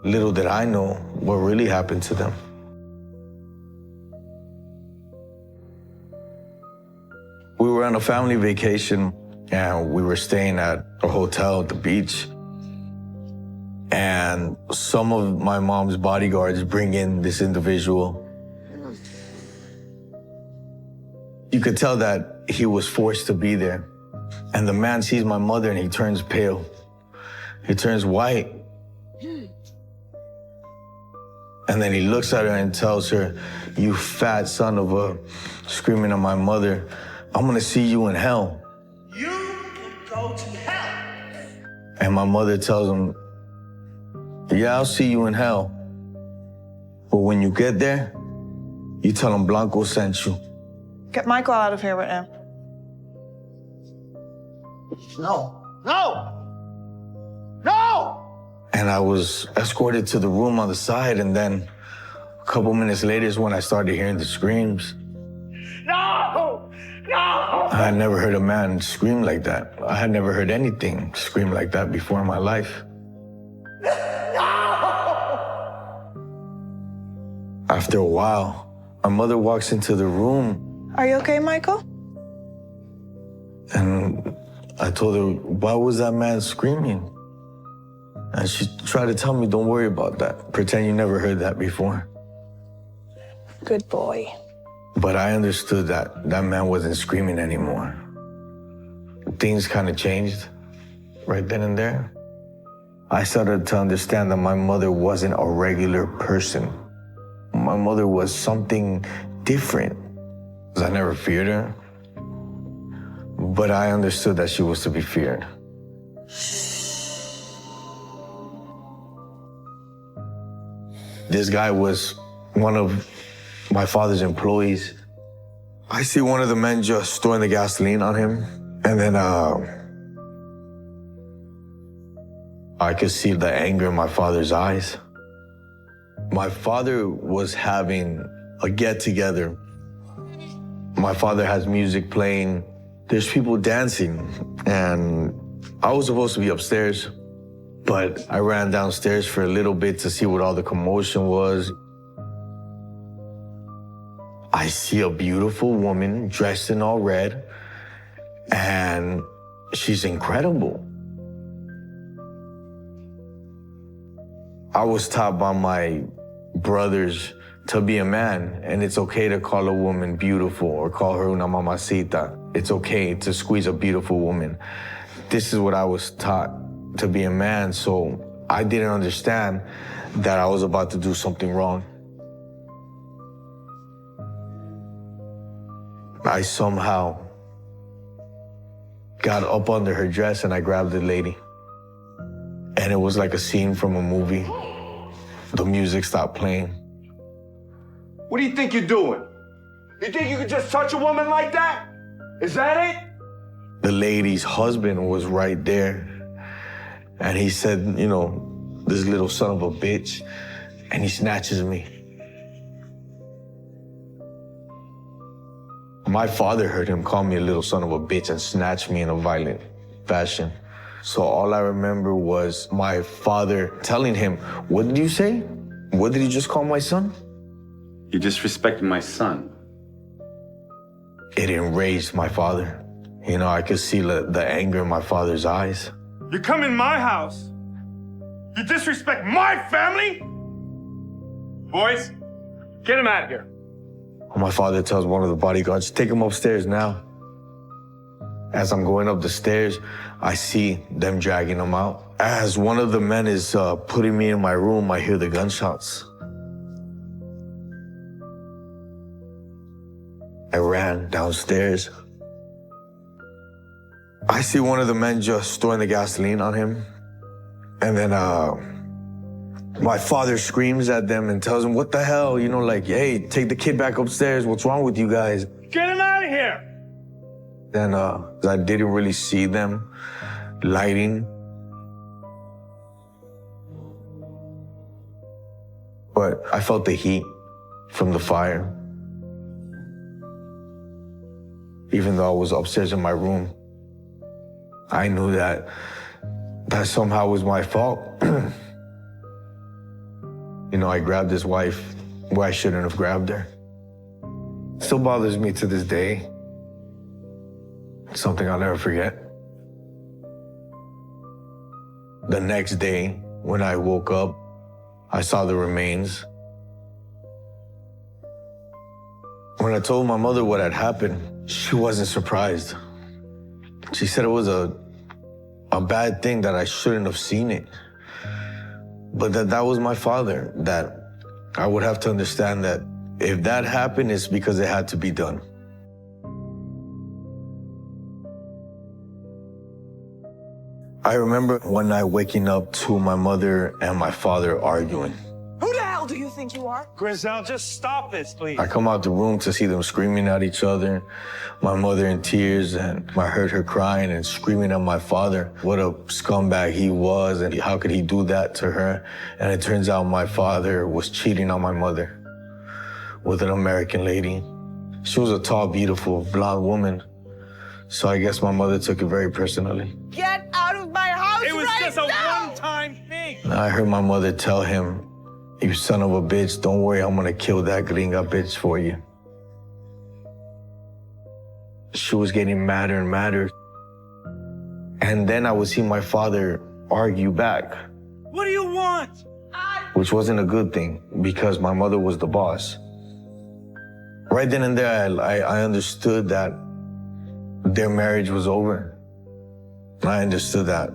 Little did I know what really happened to them. We were on a family vacation and we were staying at a hotel at the beach. And some of my mom's bodyguards bring in this individual. You could tell that he was forced to be there. And the man sees my mother and he turns pale. He turns white. And then he looks at her and tells her, you fat son of a, screaming at my mother, I'm gonna see you in hell. You can go to hell. And my mother tells him, yeah, I'll see you in hell. But when you get there, you tell him Blanco sent you. Get Michael out of here right now. No. No! No! And I was escorted to the room on the side, and then a couple minutes later is when I started hearing the screams. No! No! I had never heard a man scream like that. I had never heard anything scream like that before in my life. After a while, my mother walks into the room. Are you okay, Michael? And I told her, why was that man screaming? And she tried to tell me, don't worry about that. Pretend you never heard that before. Good boy. But I understood that that man wasn't screaming anymore. Things kind of changed right then and there. I started to understand that my mother wasn't a regular person. My mother was something different. I never feared her, but I understood that she was to be feared. This guy was one of my father's employees. I see one of the men just throwing the gasoline on him. And then I could see the anger in my father's eyes. My father was having a get-together. My father has music playing. There's people dancing. And I was supposed to be upstairs, but I ran downstairs for a little bit to see what all the commotion was. I see a beautiful woman dressed in all red, and she's incredible. I was taught by my brothers to be a man, and it's okay to call a woman beautiful or call her una mamacita. It's okay to squeeze a beautiful woman. This is what I was taught, to be a man, so I didn't understand that I was about to do something wrong. I somehow got up under her dress and I grabbed the lady. And it was like a scene from a movie. The music stopped playing. What do you think you're doing? You think you could just touch a woman like that? Is that it? The lady's husband was right there. And he said, you know, this little son of a bitch. And he snatches me. My father heard him call me a little son of a bitch and snatch me in a violent fashion. So all I remember was my father telling him, what did you say? What did you just call my son? You disrespected my son. It enraged my father. You know, I could see the anger in my father's eyes. You come in my house. You disrespect my family? Boys, get him out of here. My father tells one of the bodyguards, take him upstairs now. As I'm going up the stairs, I see them dragging him out. As one of the men is putting me in my room, I hear the gunshots. I ran downstairs. I see one of the men just throwing the gasoline on him. And then my father screams at them and tells them, what the hell? You know, like, hey, take the kid back upstairs. What's wrong with you guys? Get him out of here! Then I didn't really see them lighting. But I felt the heat from the fire. Even though I was upstairs in my room, I knew that somehow was my fault. You know, I grabbed his wife where I shouldn't have grabbed her. Still bothers me to this day. It's something I'll never forget. The next day, when I woke up, I saw the remains. When I told my mother what had happened, she wasn't surprised. She said it was a bad thing, that I shouldn't have seen it. But that was my father, that I would have to understand that if that happened, it's because it had to be done. I remember one night waking up to my mother and my father arguing. Who the hell do you think you are? Griselle, just stop this, please. I come out the room to see them screaming at each other, my mother in tears, and I heard her crying and screaming at my father, what a scumbag he was and how could he do that to her. And it turns out my father was cheating on my mother with an American lady. She was a tall, beautiful, blonde woman. So I guess my mother took it very personally. Get out of my house It was right just a now! one-time thing. I heard my mother tell him, you son of a bitch, don't worry, I'm gonna kill that gringa bitch for you. She was getting madder and madder. And then I would see my father argue back. What do you want? Which wasn't a good thing, because my mother was the boss. Right then and there, I understood that their marriage was over. I understood that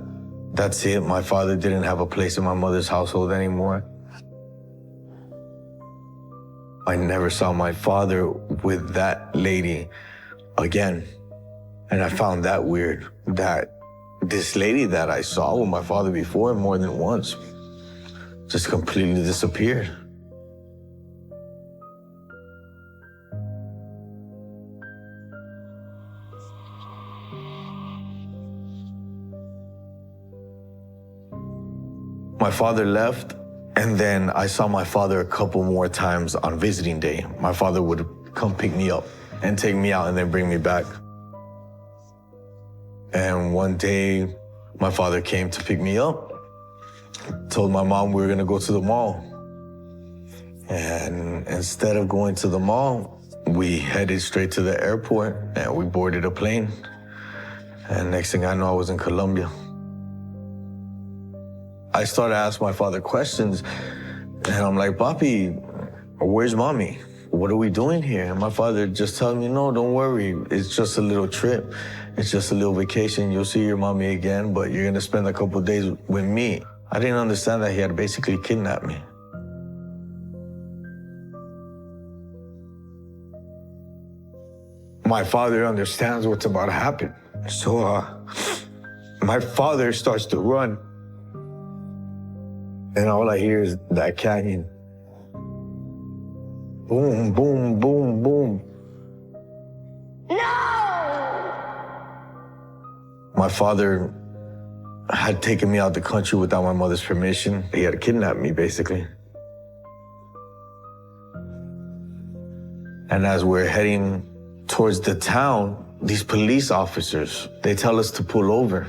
that's it. My father didn't have a place in my mother's household anymore. I never saw my father with that lady again. And I found that weird, that this lady that I saw with my father before more than once just completely disappeared. My father left, and then I saw my father a couple more times on visiting day. My father would come pick me up and take me out and then bring me back. And one day, my father came to pick me up, told my mom we were gonna go to the mall. And instead of going to the mall, we headed straight to the airport and we boarded a plane. And next thing I know, I was in Colombia. I started asking my father questions, and I'm like, Papi, where's mommy? What are we doing here? And my father just telling me, no, don't worry. It's just a little trip. It's just a little vacation. You'll see your mommy again, but you're gonna spend a couple of days with me. I didn't understand that he had basically kidnapped me. My father understands what's about to happen. So my father starts to run. And all I hear is that canyon. Boom, boom, boom, boom. No! My father had taken me out the country without my mother's permission. He had kidnapped me, basically. And as we're heading towards the town, these police officers, they tell us to pull over.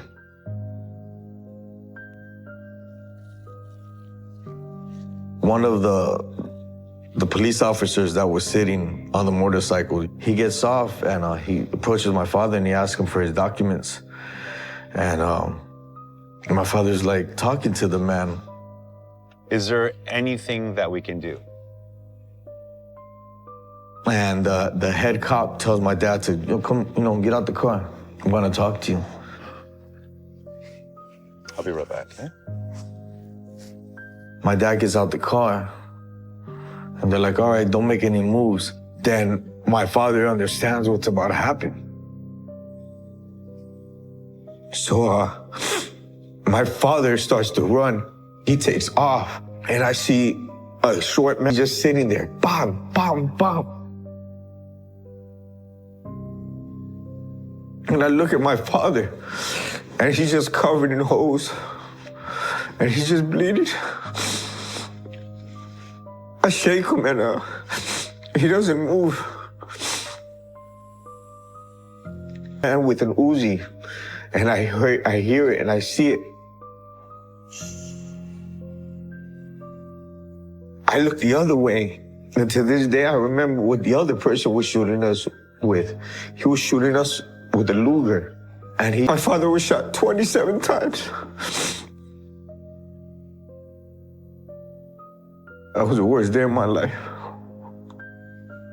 One of the police officers that was sitting on the motorcycle, he gets off and he approaches my father and he asks him for his documents. And my father's like talking to the man. Is there anything that we can do? And the head cop tells my dad to come, get out the car. I want to talk to you. I'll be right back, okay? My dad gets out the car, and they're like, all right, don't make any moves. Then my father understands what's about to happen. So my father starts to run. He takes off, and I see a short man just sitting there. Bam, bam, bam. And I look at my father, and he's just covered in holes, and he's just bleeding. I shake him, and he doesn't move. And with an Uzi, and I hear it, and I see it. I look the other way, and to this day, I remember what the other person was shooting us with. He was shooting us with a Luger, and my father was shot 27 times. That was the worst day of my life.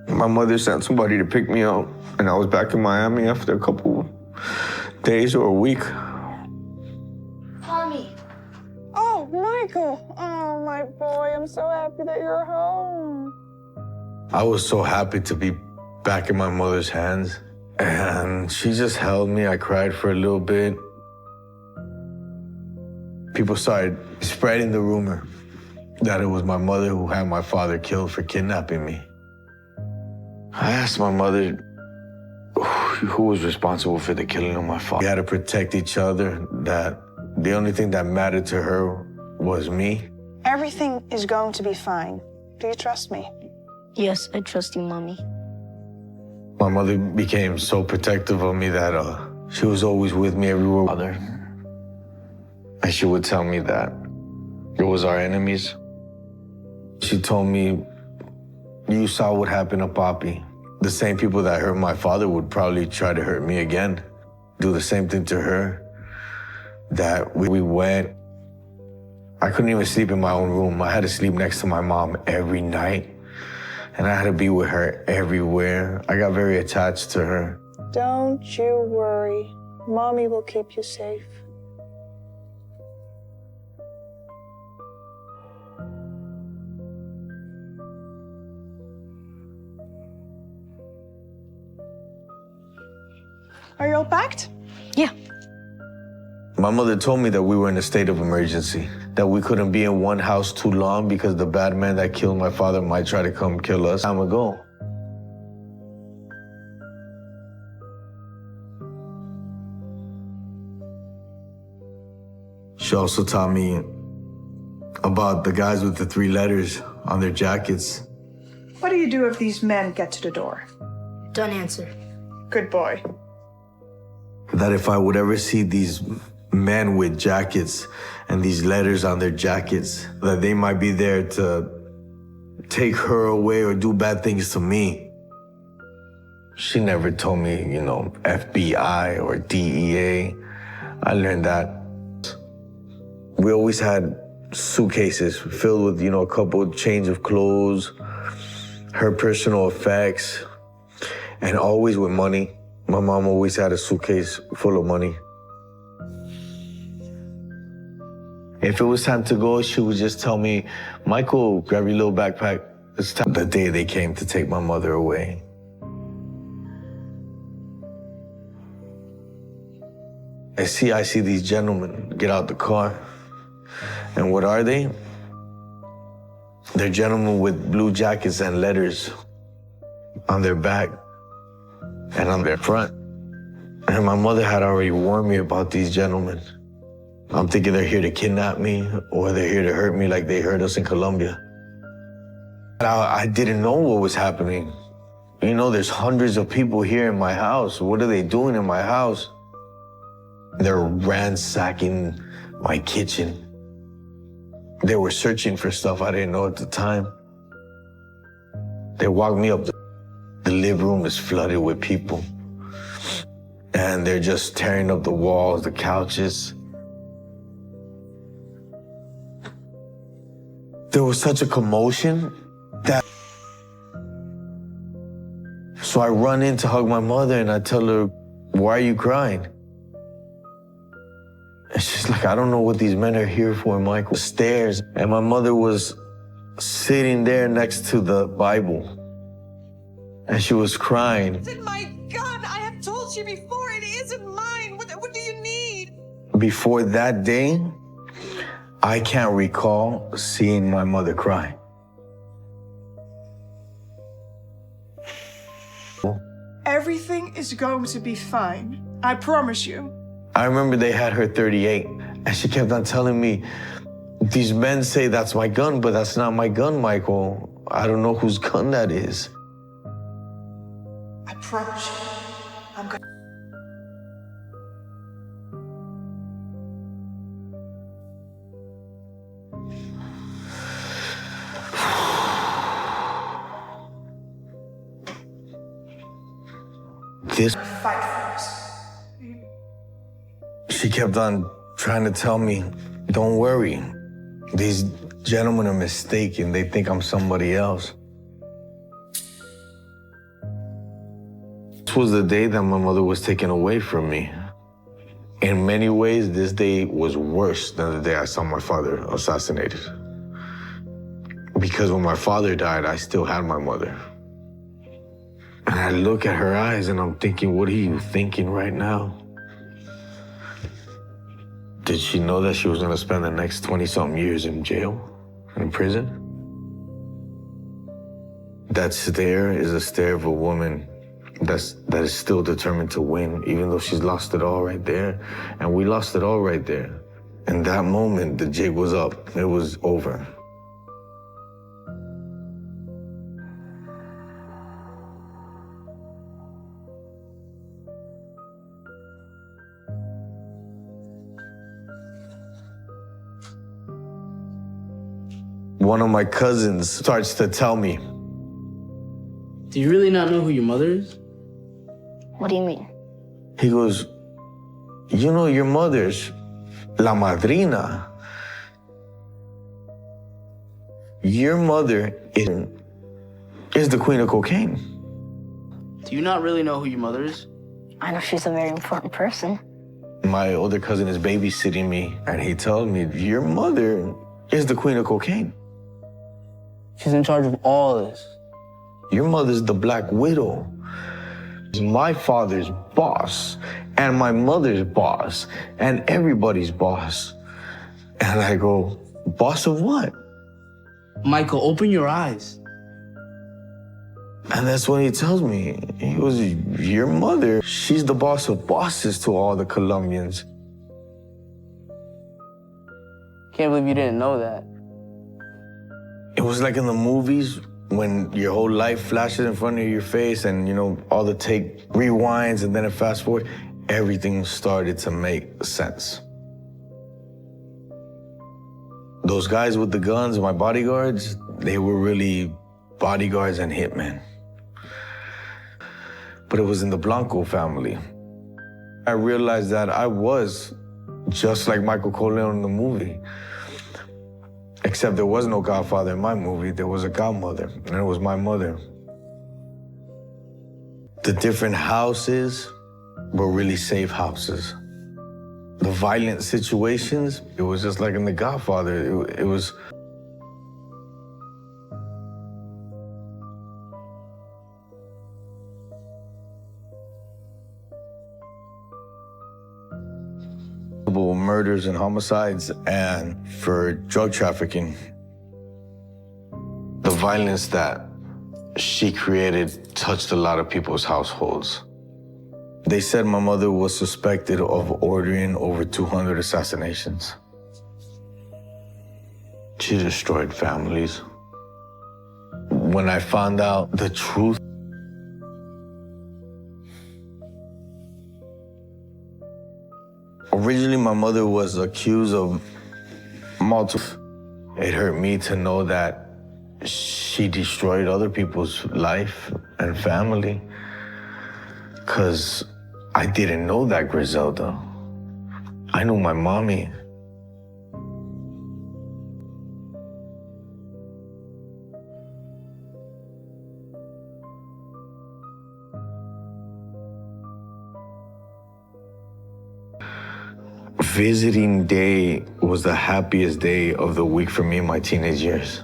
My mother sent somebody to pick me up, and I was back in Miami after a couple days or a week. Mommy. Oh, Michael. Oh, my boy. I'm so happy that you're home. I was so happy to be back in my mother's hands, and she just held me. I cried for a little bit. People started spreading the rumor that it was my mother who had my father killed for kidnapping me. I asked my mother who was responsible for the killing of my father. We had to protect each other, that the only thing that mattered to her was me. Everything is going to be fine. Do you trust me? Yes, I trust you, Mommy. My mother became so protective of me that she was always with me everywhere. And she would tell me that it was our enemies. She told me, you saw what happened to Papi. The same people that hurt my father would probably try to hurt me again, do the same thing to her. That we went, I couldn't even sleep in my own room. I had to sleep next to my mom every night, and I had to be with her everywhere. I got very attached to her. Don't you worry. Mommy will keep you safe. Are you all packed? Yeah. My mother told me that we were in a state of emergency, that we couldn't be in one house too long because the bad man that killed my father might try to come kill us. Time ago. She also taught me about the guys with the 3 letters on their jackets. What do you do if these men get to the door? Don't answer. Good boy. That if I would ever see these men with jackets and these letters on their jackets, that they might be there to take her away or do bad things to me. She never told me, you know, FBI or DEA. I learned that. We always had suitcases filled with, you know, a couple of change of clothes, her personal effects, and always with money. My mom always had a suitcase full of money. If it was time to go, she would just tell me, Michael, grab your little backpack. It's time. The day they came to take my mother away. I see these gentlemen get out the car. And what are they? They're gentlemen with blue jackets and letters on their back and on their front. And my mother had already warned me about these gentlemen. I'm thinking they're here to kidnap me or they're here to hurt me like they hurt us in Colombia. I didn't know what was happening. You know, there's hundreds of people here in my house. What are they doing in my house? They're ransacking my kitchen. They were searching for stuff I didn't know at the time. They walked me up. The living room is flooded with people. And they're just tearing up the walls, the couches. There was such a commotion that... So I run in to hug my mother and I tell her, why are you crying? And she's like, I don't know what these men are here for, Michael. Stairs. And my mother was sitting there next to the Bible. And she was crying. It's in my gun. I have told you before, it isn't mine. What do you need? Before that day, I can't recall seeing my mother cry. Everything is going to be fine. I promise you. I remember they had her 38, and she kept on telling me, these men say that's my gun, but that's not my gun, Michael. I don't know whose gun that is. I promise you, I'm going. This. Fight for us. She kept on trying to tell me, don't worry. These gentlemen are mistaken. They think I'm somebody else. This was the day that my mother was taken away from me. In many ways, this day was worse than the day I saw my father assassinated. Because when my father died, I still had my mother. And I look at her eyes and I'm thinking, what are you thinking right now? Did she know that she was going to spend the next 20-something years in jail, in prison? That stare is a stare of a woman that is still determined to win, even though she's lost it all right there. And we lost it all right there. In that moment, the jig was up. It was over. One of my cousins starts to tell me. Do you really not know who your mother is? What do you mean? He goes, you know, your mother's la madrina. Your mother is the queen of cocaine. Do you not really know who your mother is? I know she's a very important person. My older cousin is babysitting me, and he tells me, your mother is the queen of cocaine. She's in charge of all this. Your mother's the Black Widow. My father's boss, and my mother's boss, and everybody's boss. And I go, boss of what? Michael, open your eyes. And that's when he tells me, he goes, your mother, she's the boss of bosses to all the Colombians. Can't believe you didn't know that. It was like in the movies when your whole life flashes in front of your face and, you know, all the take rewinds and then it fast forward. Everything started to make sense. Those guys with the guns, my bodyguards, they were really bodyguards and hitmen. But it was in the Blanco family. I realized that I was just like Michael Corleone in the movie. Except there was no godfather in my movie, there was a godmother, and it was my mother. The different houses were really safe houses. The violent situations, it was just like in The Godfather. It was... murders and homicides, and for drug trafficking. The violence that she created touched a lot of people's households. They said my mother was suspected of ordering over 200 assassinations. She destroyed families. When I found out the truth, originally my mother was accused of multiple. It hurt me to know that she destroyed other people's life and family. 'Cause I didn't know that, Griselda. I knew my mommy. Visiting day was the happiest day of the week for me in my teenage years.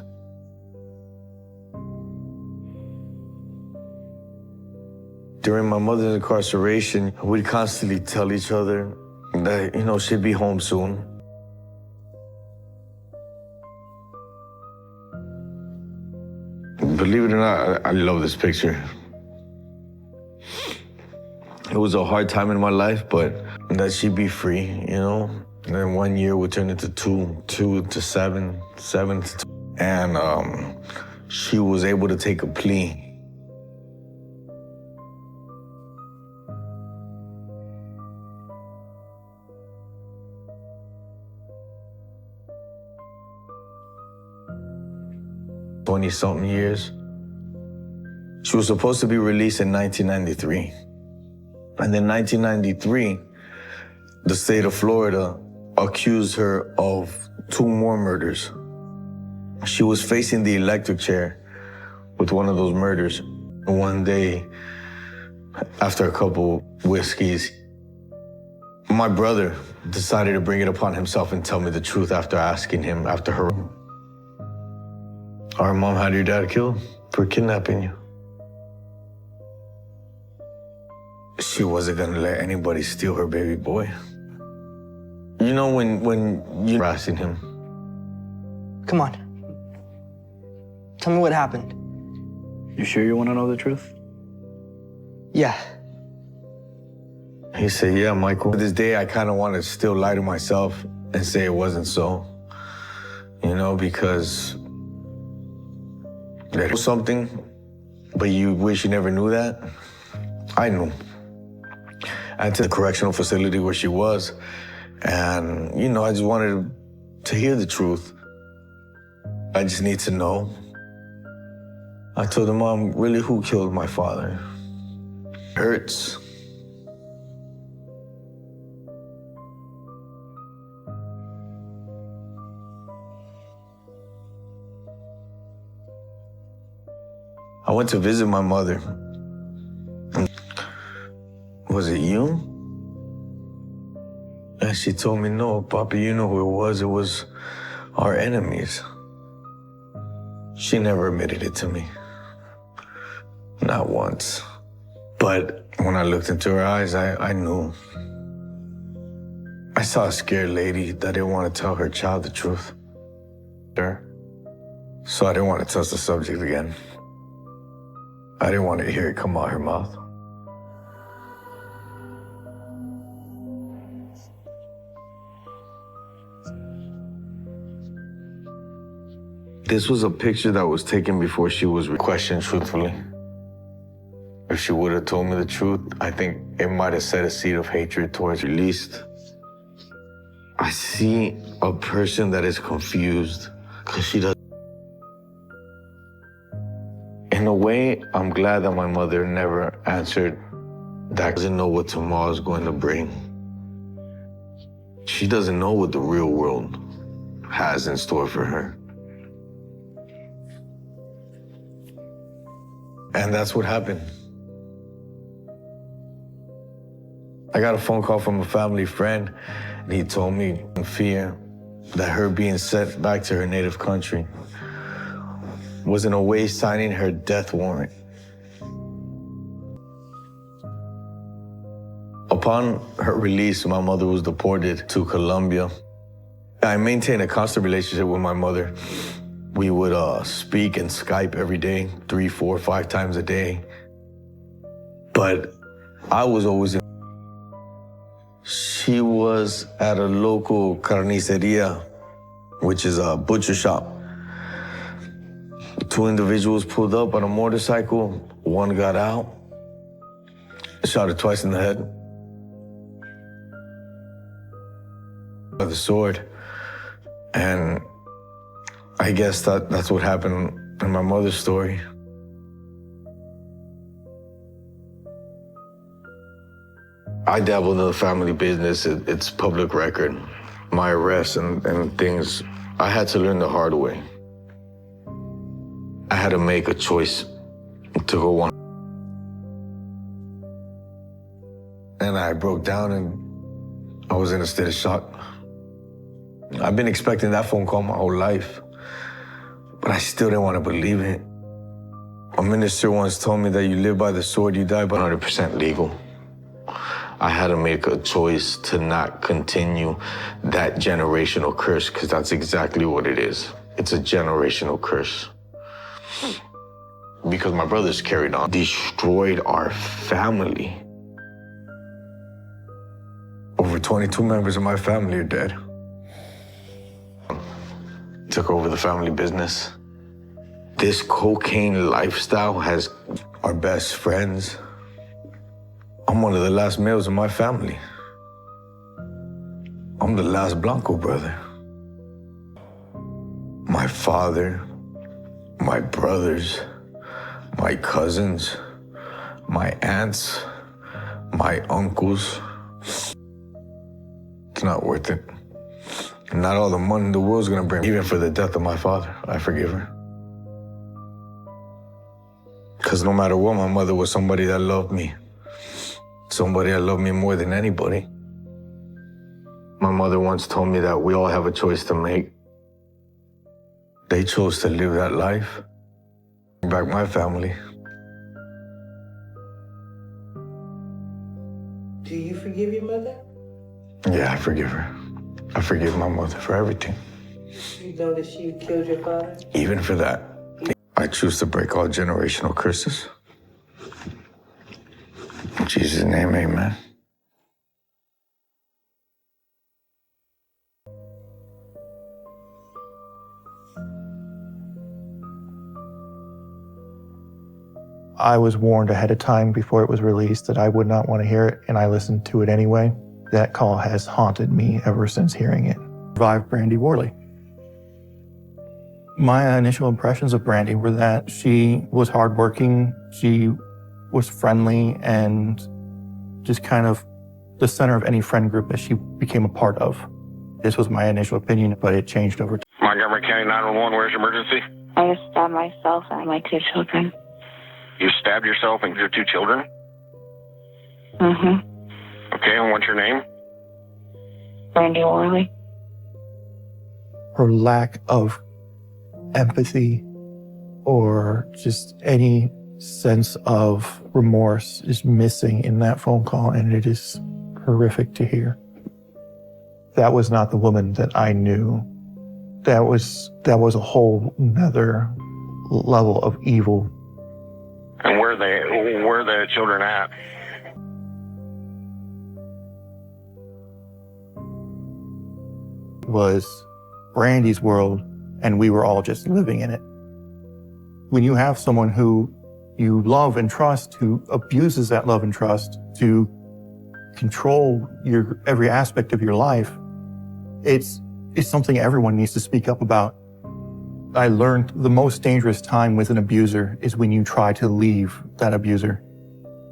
During my mother's incarceration, we'd constantly tell each other that, you know, she'd be home soon. Believe it or not, I love this picture. It was a hard time in my life, but that she'd be free, you know? And then 1 year would turn into two to seven to 2. And she was able to take a plea. Something years. She was supposed to be released in 1993. And in 1993, the state of Florida accused her of 2 more murders. She was facing the electric chair with one of those murders. One day, after a couple whiskeys, my brother decided to bring it upon himself and tell me the truth after asking him after her. Our mom had your dad killed for kidnapping you. She wasn't gonna let anybody steal her baby boy. You know when you're harassing him. Come on. Tell me what happened. You sure you want to know the truth? Yeah. He said, yeah, Michael. To this day, I kind of want to still lie to myself and say it wasn't so. You know, because there was something, but you wish you never knew that. I knew. I went to the correctional facility where she was, and, you know, I just wanted to hear the truth. I just need to know. I told her, Mom, really, who killed my father? It hurts. I went to visit my mother. Was it you? And she told me, no, Papa, you know who it was. It was our enemies. She never admitted it to me. Not once. But when I looked into her eyes, I knew. I saw a scared lady that didn't want to tell her child the truth. So I didn't want to touch the subject again. I didn't want to hear it come out her mouth. This was a picture that was taken before she was questioned truthfully. If she would have told me the truth, I think it might have set a seed of hatred towards her. At least I see a person that is confused because she doesn't. In a way, I'm glad that my mother never answered that. Doesn't know what tomorrow's going to bring. She doesn't know what the real world has in store for her. And that's what happened. I got a phone call from a family friend, and he told me in fear that her being sent back to her native country was in a way signing her death warrant. Upon her release, my mother was deported to Colombia. I maintained a constant relationship with my mother. We would speak and Skype every day, 3, 4, 5 times a day. But I was always in. She was at a local carniceria, which is a butcher shop. 2 individuals pulled up on a motorcycle. One got out, shot her twice in the head with a sword. And I guess that's what happened in my mother's story. I dabbled in the family business. It's public record. My arrests and things, I had to learn the hard way. I had to make a choice to go on. And I broke down and I was in a state of shock. I've been expecting that phone call my whole life, but I still didn't want to believe it. A minister once told me that you live by the sword, you die by 100% legal. I had to make a choice to not continue that generational curse, because that's exactly what it is. It's a generational curse. Because my brothers carried on, destroyed our family. Over 22 members of my family are dead. Took over the family business. This cocaine lifestyle has our best friends. I'm one of the last males in my family. I'm the last Blanco brother. My father, my brothers, my cousins, my aunts, my uncles. It's not worth it. Not all the money in the world's gonna bring me. Even for the death of my father, I forgive her. Because no matter what, my mother was somebody that loved me. Somebody that loved me more than anybody. My mother once told me that we all have a choice to make. They chose to live that life. Bring back my family. Do you forgive your mother? Yeah, I forgive her. I forgive my mother for everything. You know that she killed your father? Even for that. I choose to break all generational curses. In Jesus' name, amen. I was warned ahead of time before it was released that I would not want to hear it, and I listened to it anyway. That call has haunted me ever since hearing it. Survived Brandy Worley. My initial impressions of Brandy were that she was hardworking, she was friendly, and just kind of the center of any friend group that she became a part of. This was my initial opinion, but it changed over time. Montgomery County 911, where's your emergency? I stabbed myself and my 2 children. You stabbed yourself and your 2 children? Mm-hmm. Okay, and what's your name? Brandy Worley. Her lack of empathy or just any sense of remorse is missing in that phone call, and it is horrific to hear. That was not the woman that I knew. That was a whole nother level of evil. And where are the children at? Was Brandy's world and we were all just living in it. When you have someone who you love and trust, who abuses that love and trust to control your every aspect of your life, it's something everyone needs to speak up about. I learned the most dangerous time with an abuser is when you try to leave that abuser,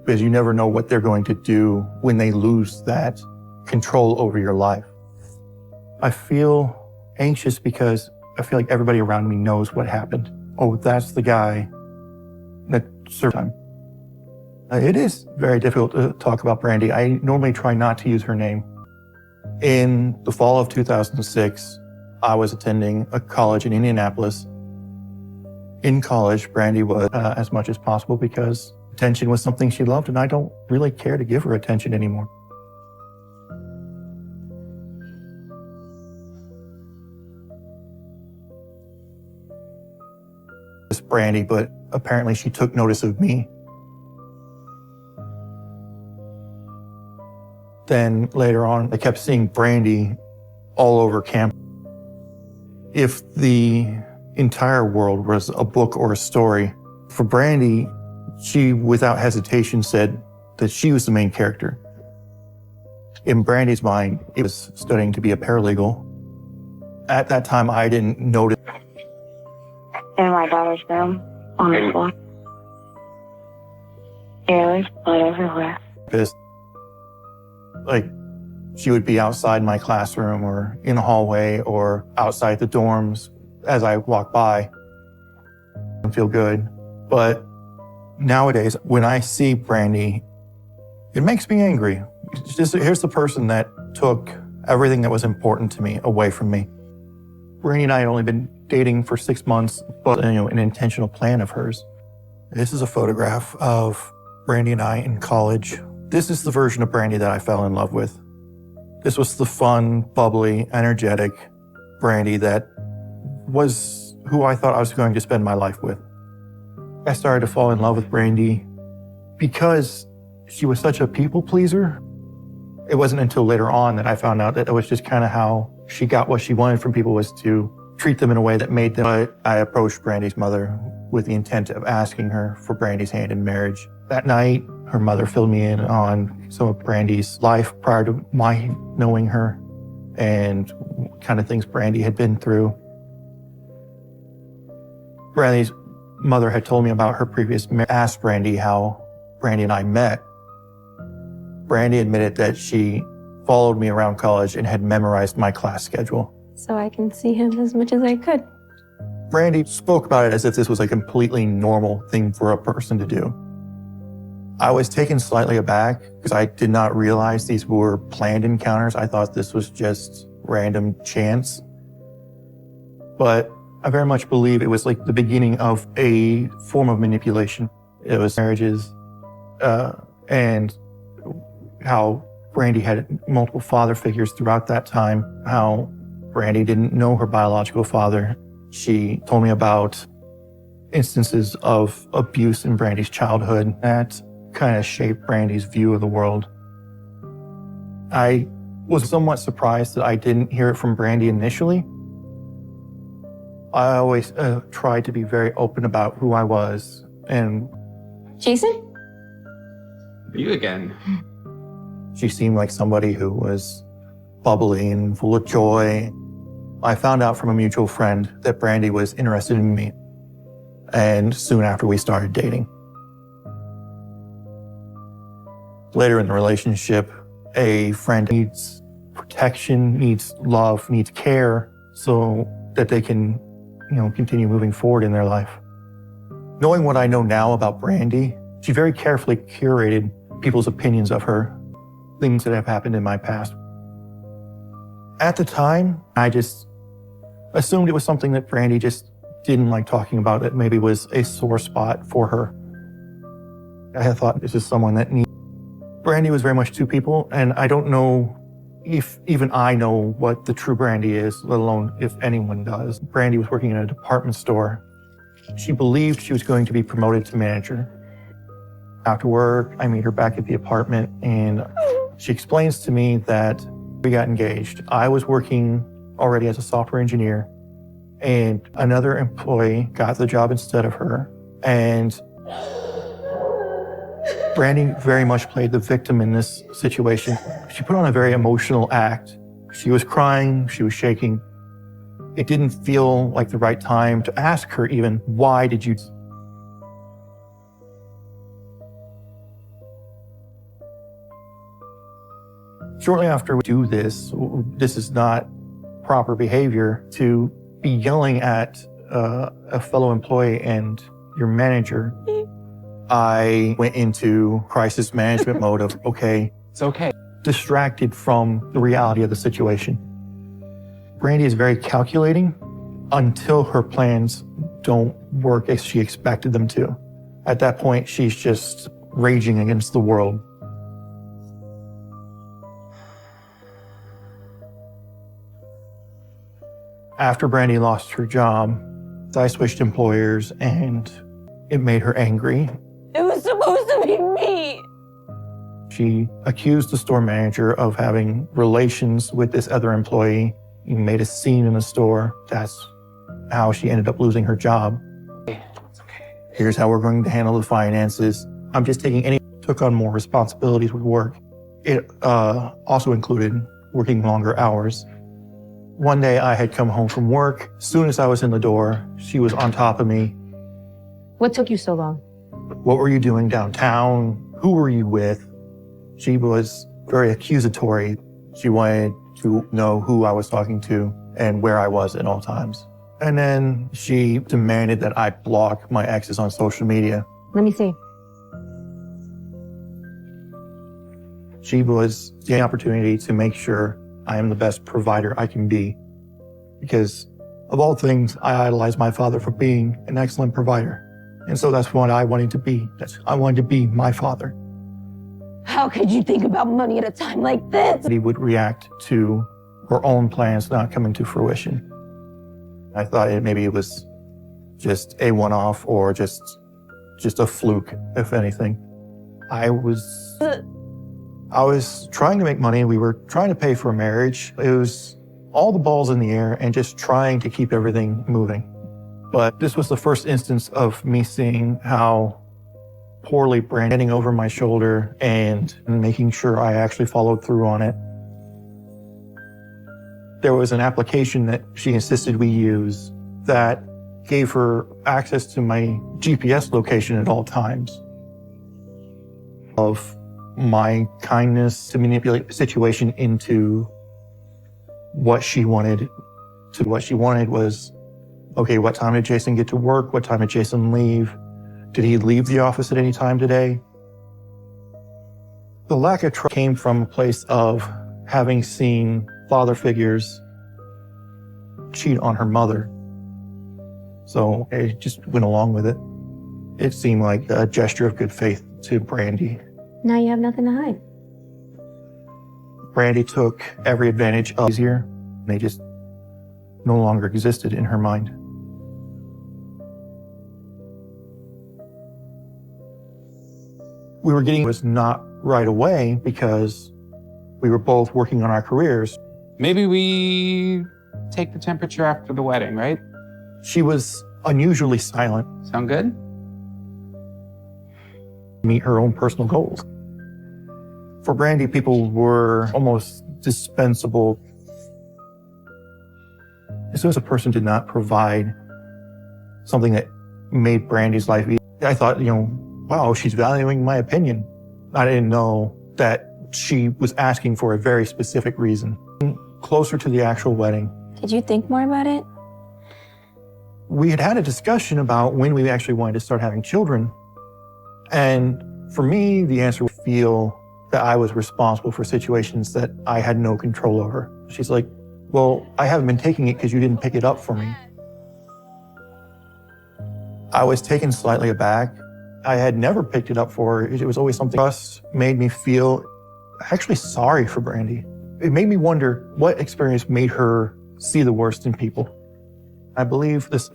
because you never know what they're going to do when they lose that control over your life. I feel anxious because I feel like everybody around me knows what happened. Oh, that's the guy that served time. It is very difficult to talk about Brandy. I normally try not to use her name. In the fall of 2006, I was attending a college in Indianapolis. In college, Brandy was as much as possible because attention was something she loved, and I don't really care to give her attention anymore. It's Brandy, but apparently she took notice of me. Then later on, I kept seeing Brandy all over campus. If the entire world was a book or a story, for Brandy, she, without hesitation, said that she was the main character. In Brandy's mind, it was studying to be a paralegal. At that time, I didn't notice. In my daughter's room, on the floor. There was blood everywhere. Like, she would be outside my classroom or in the hallway or outside the dorms as I walk by. I feel good. But nowadays, when I see Brandy, it makes me angry. It's just, here's the person that took everything that was important to me away from me. Brandy and I had only been dating for 6 months, but an intentional plan of hers. This is a photograph of Brandy and I in college. This is the version of Brandy that I fell in love with. This was the fun, bubbly, energetic Brandy that was who I thought I was going to spend my life with. I started to fall in love with Brandy because she was such a people pleaser. It wasn't until later on that I found out that it was just kind of how she got what she wanted from people, was to treat them in a way that made them. But I approached Brandy's mother with the intent of asking her for Brandy's hand in marriage. That night, her mother filled me in on some of Brandy's life prior to my knowing her and kind of things Brandy had been through. Brandy's mother had told me about her previous marriage. Asked Brandy how Brandy and I met. Brandy admitted that she followed me around college and had memorized my class schedule. So I can see him as much as I could. Brandy spoke about it as if this was a completely normal thing for a person to do. I was taken slightly aback because I did not realize these were planned encounters. I thought this was just random chance. But I very much believe it was like the beginning of a form of manipulation. It was marriages, and how Brandy had multiple father figures throughout that time, how Brandy didn't know her biological father. She told me about instances of abuse in Brandy's childhood that kind of shaped Brandy's view of the world. I was somewhat surprised that I didn't hear it from Brandy initially. I always tried to be very open about who I was. And Jason? You again. She seemed like somebody who was bubbly and full of joy. I found out from a mutual friend that Brandy was interested in me. And soon after, we started dating. Later in the relationship, a friend needs protection, needs love, needs care so that they can, continue moving forward in their life. Knowing what I know now about Brandy, she very carefully curated people's opinions of her, things that have happened in my past. At the time, I just assumed it was something that Brandy just didn't like talking about, that maybe was a sore spot for her. I thought this is someone that needs. Brandy was very much two people, and I don't know if even I know what the true Brandy is, let alone if anyone does. Brandy was working in a department store. She believed she was going to be promoted to manager. After work, I meet her back at the apartment, and she explains to me that we got engaged. I was working already as a software engineer, and another employee got the job instead of her. And Brandy very much played the victim in this situation. She put on a very emotional act. She was crying, she was shaking. It didn't feel like the right time to ask her even, why did you? Shortly after we do this, this is not proper behavior to be yelling at a fellow employee and your manager. I went into crisis management mode of, okay, it's okay. Distracted from the reality of the situation. Brandy is very calculating until her plans don't work as she expected them to. At that point, she's just raging against the world. After Brandy lost her job, I switched employers and it made her angry. It was supposed to be me. She accused the store manager of having relations with this other employee. He made a scene in the store. That's how she ended up losing her job. It's okay. Here's how we're going to handle the finances. I'm just took on more responsibilities with work. It also included working longer hours. One day I had come home from work. As soon as I was in the door, she was on top of me. What took you so long? What were you doing downtown? Who were you with? She was very accusatory. She wanted to know who I was talking to and where I was at all times. And then she demanded that I block my exes on social media. Let me see. She was the opportunity to make sure I am the best provider I can be. Because of all things, I idolized my father for being an excellent provider. And so that's what I wanted to be. I wanted to be my father. How could you think about money at a time like this? He would react to her own plans not coming to fruition. I thought maybe it was just a one-off or just a fluke, if anything. I was trying to make money. We were trying to pay for a marriage. It was all the balls in the air and just trying to keep everything moving. But this was the first instance of me seeing how poorly Brandy handing over my shoulder and making sure I actually followed through on it. There was an application that she insisted we use that gave her access to my GPS location at all times. Of my kindness to manipulate the situation into what she wanted. So what she wanted was, okay, what time did Jason get to work? What time did Jason leave? Did he leave the office at any time today? The lack of trust came from a place of having seen father figures cheat on her mother. So I just went along with it. It seemed like a gesture of good faith to Brandy. Now you have nothing to hide. Brandy took every advantage of easier. They just no longer existed in her mind. We were getting was not right away because we were both working on our careers. Maybe we take the temperature after the wedding, right? She was unusually silent. Sound good? Meet her own personal goals. For Brandy, people were almost dispensable. As soon as a person did not provide something that made Brandy's life easy, I thought, wow, she's valuing my opinion. I didn't know that she was asking for a very specific reason. Closer to the actual wedding. Did you think more about it? We had a discussion about when we actually wanted to start having children. And for me, the answer would feel that I was responsible for situations that I had no control over. She's like, well, I haven't been taking it because you didn't pick it up for me. I was taken slightly aback. I had never picked it up for her. It was always something else made me feel actually sorry for Brandy. It made me wonder what experience made her see the worst in people. I believe this,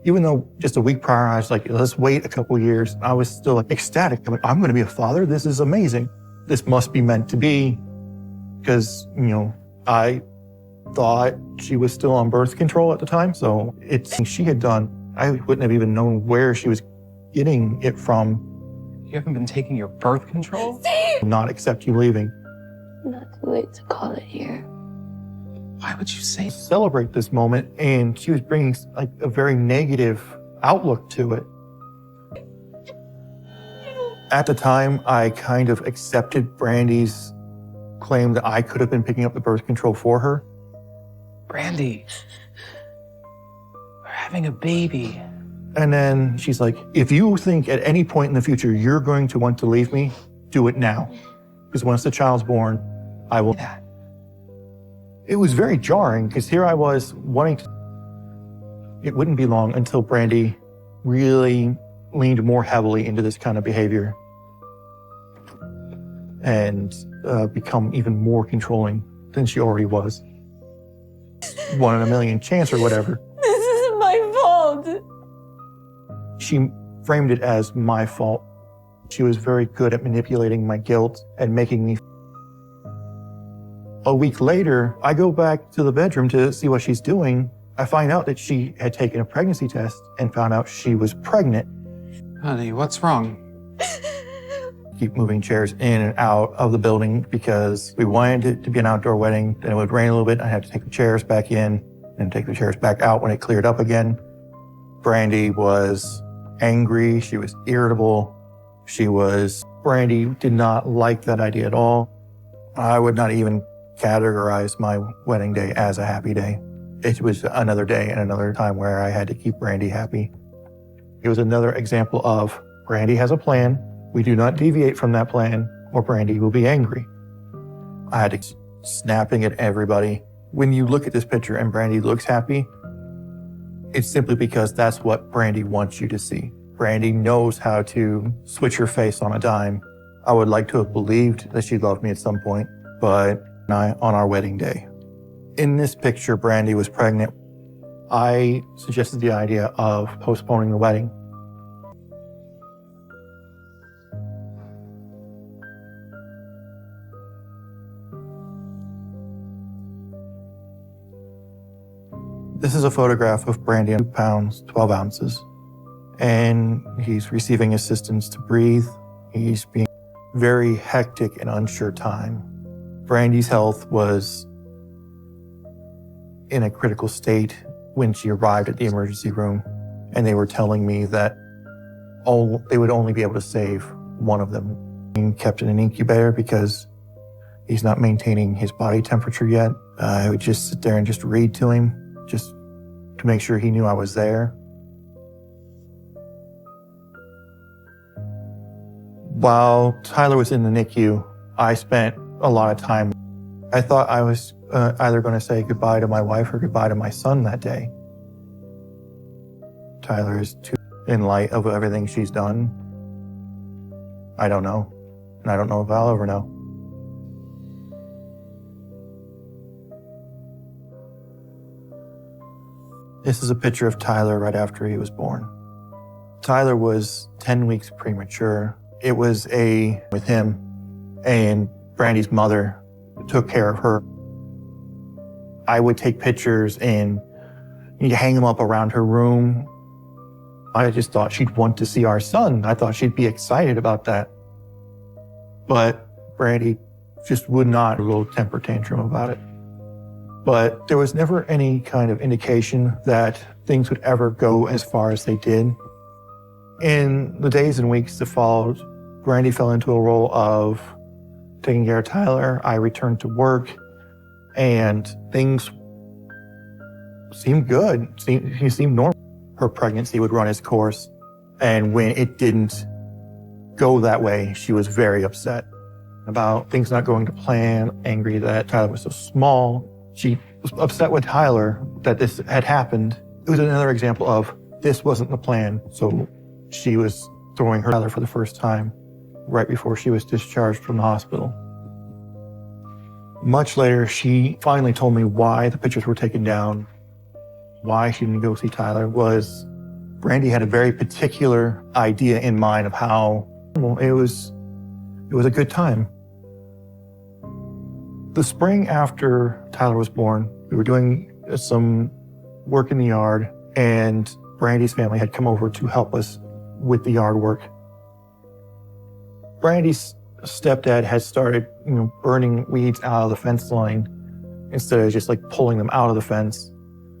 even though just a week prior, I was like, let's wait a couple years. I was still ecstatic. I'm going to be a father. This is amazing. This must be meant to be because, I thought she was still on birth control at the time, so it's things she had done. I wouldn't have even known where she was getting it from. You haven't been taking your birth control? Steve! Not accept you leaving. Not too late to call it here. Why would you say? Celebrate this moment, and she was bringing like a very negative outlook to it. At the time, I kind of accepted Brandy's claim that I could have been picking up the birth control for her. Brandy, we're having a baby. And then she's like, if you think at any point in the future you're going to want to leave me, do it now. Because once the child's born, I will. It was very jarring because here I was wanting to. It wouldn't be long until Brandy really leaned more heavily into this kind of behavior and become even more controlling than she already was. 1 in a million chance or whatever. This isn't my fault. She framed it as my fault. She was very good at manipulating my guilt and making me. A week later, I go back to the bedroom to see what she's doing. I find out that she had taken a pregnancy test and found out she was pregnant. Honey, what's wrong? Keep moving chairs in and out of the building because we wanted it to be an outdoor wedding. Then it would rain a little bit. I had to take the chairs back in and take the chairs back out when it cleared up again. Brandy was angry. She was irritable. Brandy did not like that idea at all. I would not even categorize my wedding day as a happy day. It was another day and another time where I had to keep Brandy happy. It was another example of Brandy has a plan. We do not deviate from that plan or Brandy will be angry. I had to keep snapping at everybody. When you look at this picture and Brandy looks happy, it's simply because that's what Brandy wants you to see. Brandy knows how to switch her face on a dime. I would like to have believed that she loved me at some point, but not on our wedding day. In this picture, Brandy was pregnant. I suggested the idea of postponing the wedding. This is a photograph of Brandy, 2 pounds, 12 ounces. And he's receiving assistance to breathe. He's being very hectic and unsure time. Brandy's health was in a critical state when she arrived at the emergency room, and they were telling me that they would only be able to save one of them. Being kept in an incubator because he's not maintaining his body temperature yet. I would just sit there and just read to him, just to make sure he knew I was there. While Tyler was in the NICU, I spent a lot of time. I thought I was either going to say goodbye to my wife or goodbye to my son that day. Tyler is too, in light of everything she's done. I don't know. And I don't know if I'll ever know. This is a picture of Tyler right after he was born. Tyler was 10 weeks premature. It was with him, and Brandy's mother took care of her. I would take pictures and hang them up around her room. I just thought she'd want to see our son. I thought she'd be excited about that. But Brandy just would not, a little temper tantrum about it. But there was never any kind of indication that things would ever go as far as they did. In the days and weeks that followed, Brandy fell into a role of taking care of Tyler. I returned to work, and things seemed good. He seemed normal. Her pregnancy would run its course, and when it didn't go that way, she was very upset about things not going to plan, angry that Tyler was so small. She was upset with Tyler that this had happened. It was another example of this wasn't the plan, so she was throwing her Tyler for the first time right before she was discharged from the hospital. Much later, she finally told me why the pictures were taken down, why she didn't go see Tyler. Was Brandy had a very particular idea in mind of how it was a good time. The spring after Tyler was born, We were doing some work in the yard, and Brandy's family had come over to help us with the yard work. Brandy's stepdad had started, burning weeds out of the fence line instead of just like pulling them out of the fence,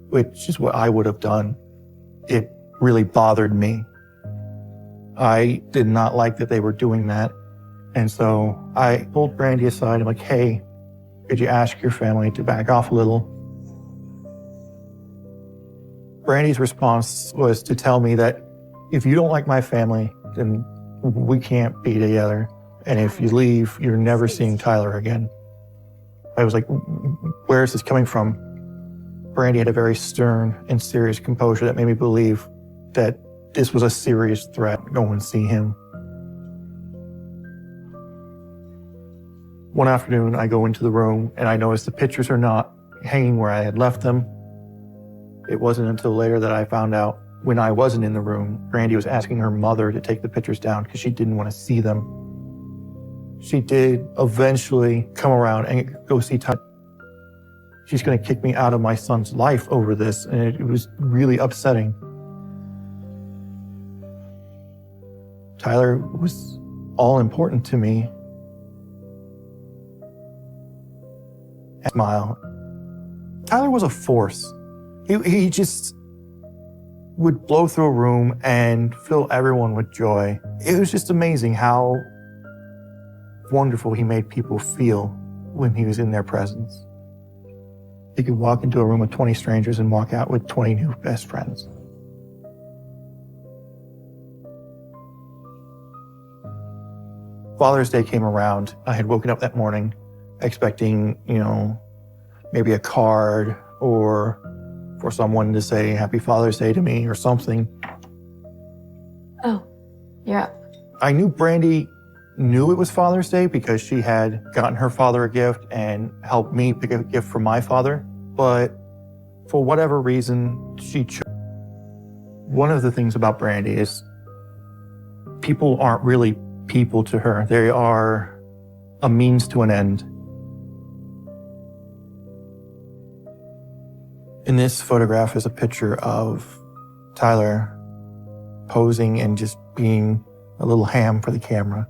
which is what I would have done. It really bothered me. I did not like that they were doing that. And so I pulled Brandy aside. I'm like, hey, could you ask your family to back off a little? Brandy's response was to tell me that if you don't like my family, then we can't be together. And if you leave, you're never seeing Tyler again. I was like, where is this coming from? Brandy had a very stern and serious composure that made me believe that this was a serious threat. Go and see him. One afternoon, I go into the room and I notice the pictures are not hanging where I had left them. It wasn't until later that I found out when I wasn't in the room, Brandy was asking her mother to take the pictures down because she didn't want to see them. She did eventually come around and go see Tyler. She's going to kick me out of my son's life over this, and it was really upsetting. Tyler was all important to me. Smile. Tyler was a force. He just would blow through a room and fill everyone with joy. It was just amazing how wonderful he made people feel when he was in their presence. He could walk into a room with 20 strangers and walk out with 20 new best friends. Father's Day came around. I had woken up that morning expecting, maybe a card or for someone to say Happy Father's Day to me or something. Oh, you're up. I knew Brandy knew it was Father's Day because she had gotten her father a gift and helped me pick a gift for my father. But for whatever reason, she chose. One of the things about Brandy is people aren't really people to her. They are a means to an end. In this photograph is a picture of Tyler posing and just being a little ham for the camera.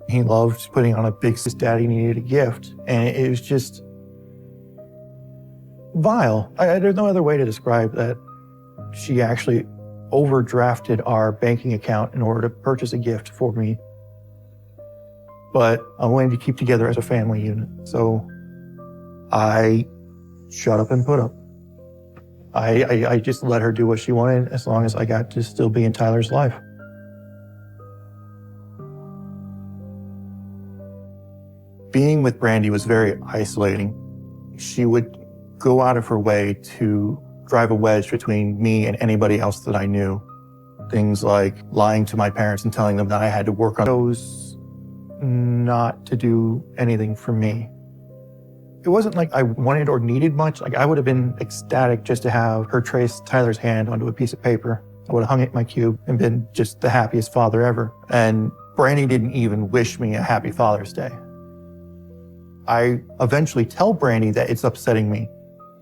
He loved putting on a big, his daddy needed a gift, and it was just vile. There's no other way to describe that. She actually overdrafted our banking account in order to purchase a gift for me. But I wanted to keep together as a family unit, so I shut up and put up. I just let her do what she wanted as long as I got to still be in Tyler's life. Being with Brandy was very isolating. She would go out of her way to drive a wedge between me and anybody else that I knew. Things like lying to my parents and telling them that I had to work on those, not to do anything for me. It wasn't like I wanted or needed much. Like I would have been ecstatic just to have her trace Tyler's hand onto a piece of paper. I would have hung it in my cube and been just the happiest father ever. And Brandy didn't even wish me a happy Father's Day. I eventually tell Brandy that it's upsetting me.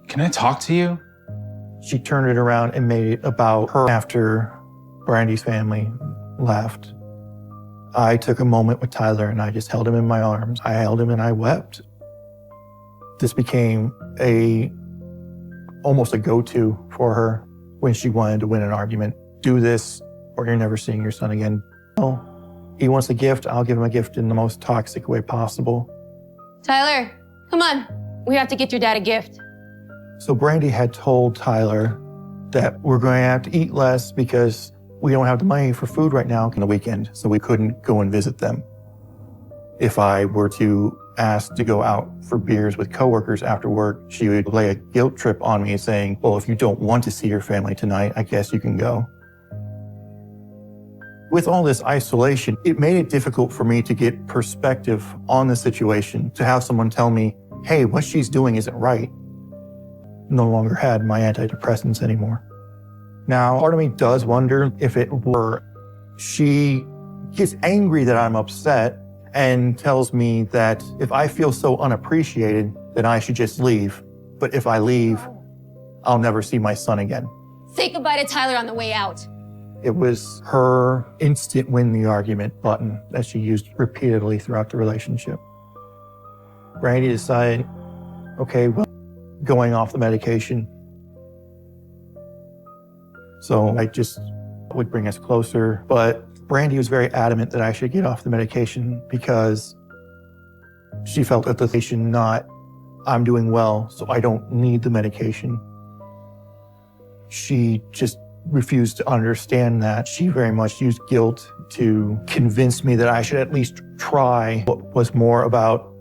Can I talk to you? She turned it around and made it about her after Brandy's family left. I took a moment with Tyler and I just held him in my arms. I held him and I wept. This became almost a go-to for her when she wanted to win an argument. Do this or you're never seeing your son again. Oh, he wants a gift, I'll give him a gift in the most toxic way possible. Tyler, come on. We have to get your dad a gift. So Brandy had told Tyler that we're going to have to eat less because we don't have the money for food right now on the weekend, so we couldn't go and visit them. If I were to ask to go out for beers with coworkers after work, she would lay a guilt trip on me saying, well, if you don't want to see your family tonight, I guess you can go. With all this isolation, it made it difficult for me to get perspective on the situation, to have someone tell me, hey, what she's doing isn't right. No longer had my antidepressants anymore. Now, part of me does wonder if it were she gets angry that I'm upset and tells me that if I feel so unappreciated, then I should just leave. but if I leave, I'll never see my son again. Say goodbye to Tyler on the way out. It was her instant win the argument button that she used repeatedly throughout the relationship. Brandy decided, okay, well, going off the medication. So I just would bring us closer. But Brandy was very adamant that I should get off the medication because she felt that the medication, not, I'm doing well, so I don't need the medication. She just refused to understand that. She very much used guilt to convince me that I should at least try. What was more about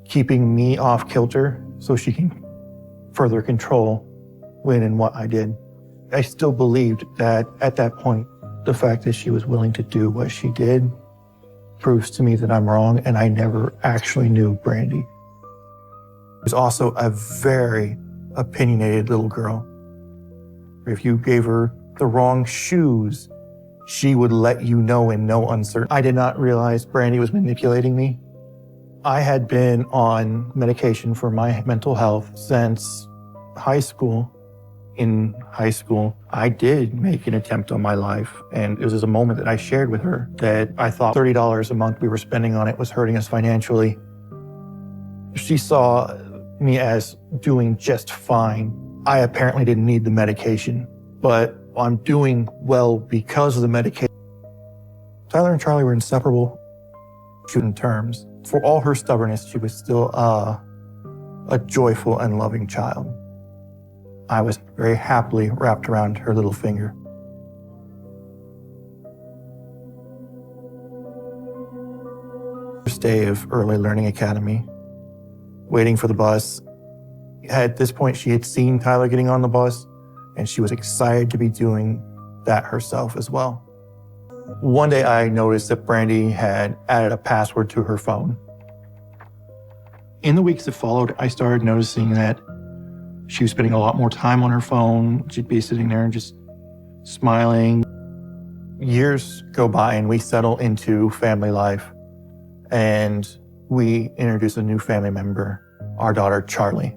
keeping me off kilter so she can further control when and what I did. I still believed that at that point, the fact that she was willing to do what she did proves to me that I'm wrong, and I never actually knew Brandy. She was also a very opinionated little girl. If you gave her the wrong shoes, she would let you know in no uncertainty. I did not realize Brandy was manipulating me. I had been on medication for my mental health since high school. In high school, I did make an attempt on my life, and it was a moment that I shared with her that I thought $30 a month we were spending on it was hurting us financially. She saw me as doing just fine. I apparently didn't need the medication, but I'm doing well because of the medication. Tyler and Charlie were inseparable in terms. For all her stubbornness, she was still a joyful and loving child. I was very happily wrapped around her little finger. First day of Early Learning Academy, waiting for the bus. At this point, she had seen Tyler getting on the bus, and she was excited to be doing that herself as well. One day I noticed that Brandy had added a password to her phone. In the weeks that followed, I started noticing that she was spending a lot more time on her phone. She'd be sitting there and just smiling. Years go by and we settle into family life, and we introduce a new family member, our daughter, Charlie.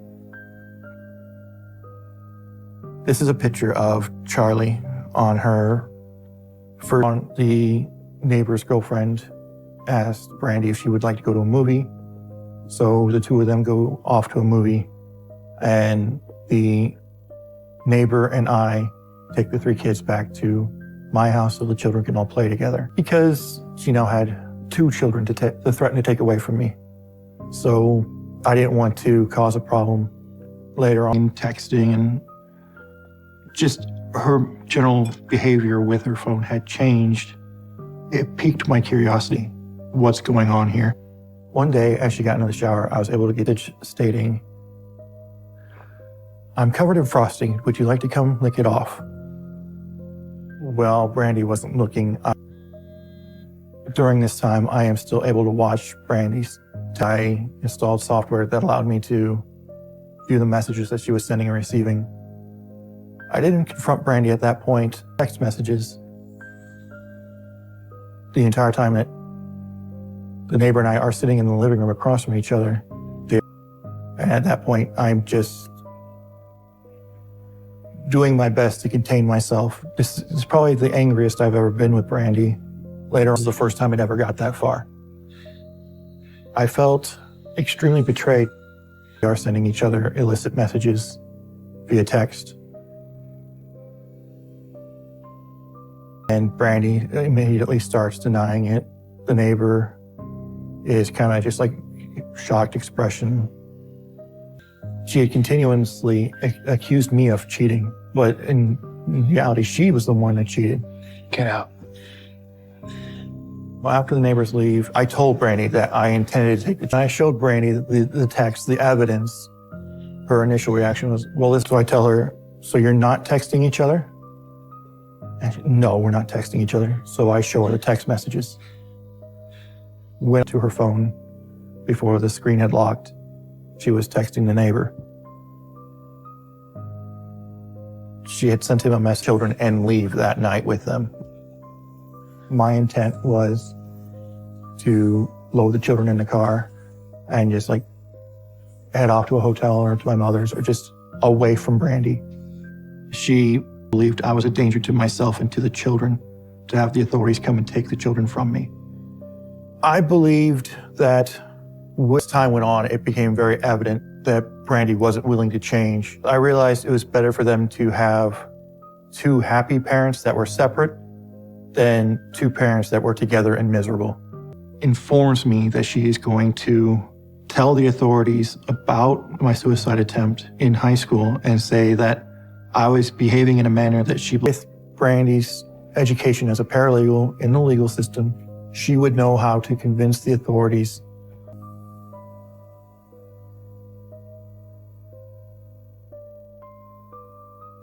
This is a picture of Charlie on her first. The neighbor's girlfriend asked Brandy if she would like to go to a movie. So the two of them go off to a movie, and the neighbor and I take the three kids back to my house so the children can all play together, because she now had two children to threaten to take away from me. So I didn't want to cause a problem later on. Texting and just her general behavior with her phone had changed. It piqued my curiosity. What's going on here? One day, as she got into the shower, I was able to get it stating, "I'm covered in frosting. Would you like to come lick it off?" Well, Brandy wasn't looking. During this time, I am still able to watch Brandy's. I installed software that allowed me to view the messages that she was sending and receiving. I didn't confront Brandy at that point. Text messages. The entire time that the neighbor and I are sitting in the living room across from each other. And at that point, I'm just doing my best to contain myself. This is probably the angriest I've ever been with Brandy. Later, it was the first time it ever got that far. I felt extremely betrayed. We are sending each other illicit messages via text. And Brandy immediately starts denying it. The neighbor is kind of just like shocked expression. She had continuously accused me of cheating, but in reality, she was the one that cheated. Get out. Well, after the neighbors leave, I told Brandy that I intended to take the. I showed Brandy the text, the evidence. Her initial reaction was, well, so I tell her, so you're not texting each other? And she, no, we're not texting each other. So I show her the text messages. Went to her phone before the screen had locked. She was texting the neighbor. She had sent him a message, children, and leave that night with them. My intent was to load the children in the car and just like head off to a hotel or to my mother's or just away from Brandy. She believed I was a danger to myself and to the children, to have the authorities come and take the children from me. I believed that as time went on, it became very evident that Brandy wasn't willing to change. I realized it was better for them to have two happy parents that were separate than two parents that were together and miserable. Informs me that she is going to tell the authorities about my suicide attempt in high school and say that I was behaving in a manner that she, with Brandy's education as a paralegal in the legal system, she would know how to convince the authorities.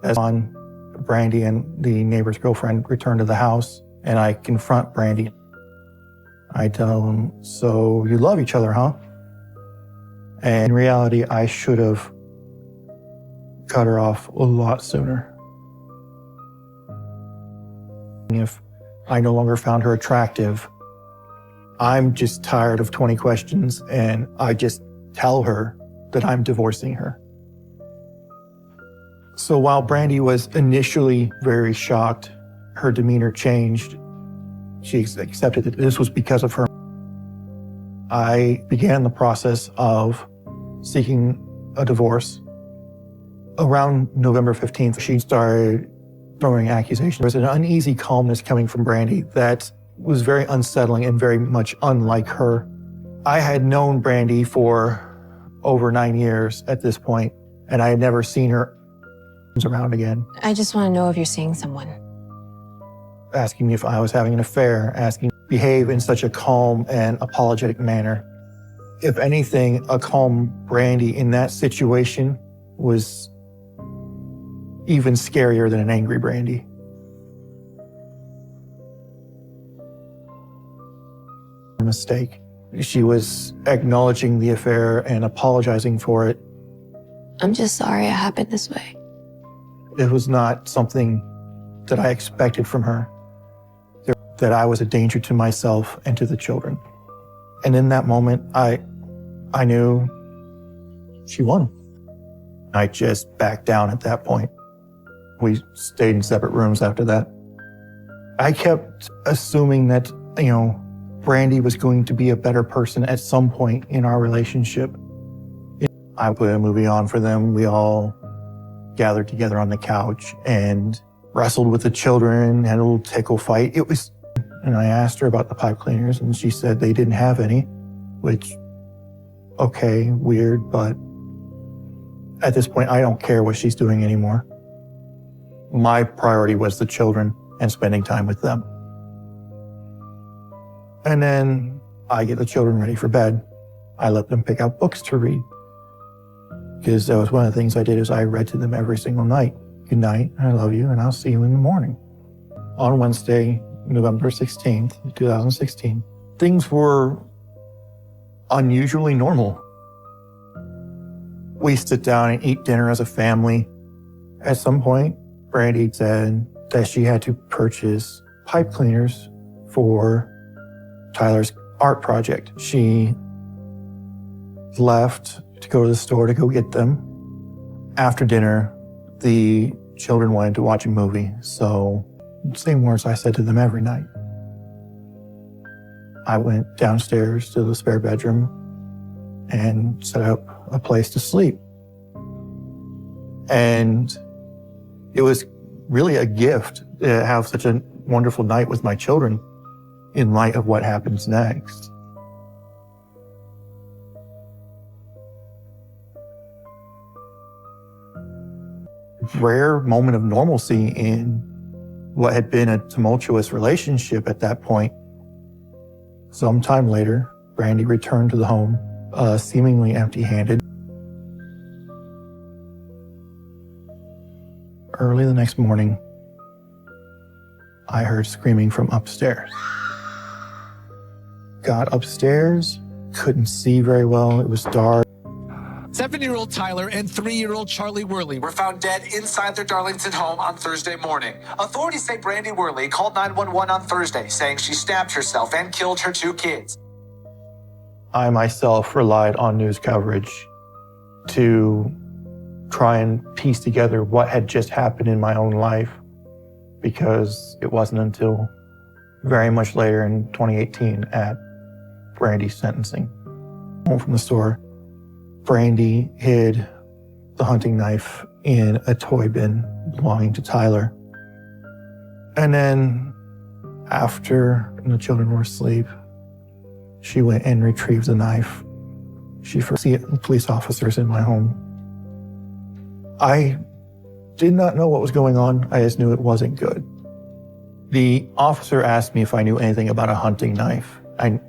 As on Brandy and the neighbor's girlfriend return to the house, and I confront Brandy. I tell them, "So you love each other, huh?" And in reality, I should have cut her off a lot sooner. If I no longer found her attractive, I'm just tired of 20 questions, and I just tell her that I'm divorcing her. So while Brandy was initially very shocked, her demeanor changed. She accepted that this was because of her. I began the process of seeking a divorce. Around November 15th, she started throwing accusations. There was an uneasy calmness coming from Brandy that was very unsettling and very much unlike her. I had known Brandy for over 9 years at this point, and I had never seen her around again. I just want to know if you're seeing someone. Asking me if I was having an affair, asking me to behave in such a calm and apologetic manner. If anything, a calm Brandy in that situation was even scarier than an angry Brandy. Mistake. She was acknowledging the affair and apologizing for it. I'm just sorry it happened this way. It was not something that I expected from her, that I was a danger to myself and to the children. And in that moment, I knew she won. I just backed down at that point. We stayed in separate rooms after that. I kept assuming that, Brandy was going to be a better person at some point in our relationship. I put a movie on for them. We all gathered together on the couch and wrestled with the children, had a little tickle fight. And I asked her about the pipe cleaners, and she said they didn't have any, which, okay, weird, but at this point, I don't care what she's doing anymore. My priority was the children and spending time with them. And then I get the children ready for bed. I let them pick out books to read. Because that was one of the things I did, is I read to them every single night. Good night, I love you, and I'll see you in the morning. On Wednesday, November 16th, 2016, things were unusually normal. We sit down and eat dinner as a family. At some point, Brandy said that she had to purchase pipe cleaners for Tyler's art project. She left to go to the store to go get them. After dinner, the children wanted to watch a movie, so same words I said to them every night. I went downstairs to the spare bedroom and set up a place to sleep. And it was really a gift to have such a wonderful night with my children in light of what happens next. Rare moment of normalcy in what had been a tumultuous relationship at that point. Sometime later, Brandy returned to the home, seemingly empty-handed. Early the next morning, I heard screaming from upstairs. Got upstairs, couldn't see very well, it was dark. 7-year-old Tyler and 3-year-old Charlie Worley were found dead inside their Darlington home on Thursday morning. Authorities say Brandy Worley called 911 on Thursday, saying she stabbed herself and killed her 2 kids. I myself relied on news coverage to try and piece together what had just happened in my own life, because it wasn't until very much later in 2018 at Brandy's sentencing. Home from the store, Brandy hid the hunting knife in a toy bin belonging to Tyler. And then after the children were asleep, she went and retrieved the knife. She first see police officers in my home. I did not know what was going on. I just knew it wasn't good. The officer asked me if I knew anything about a hunting knife. I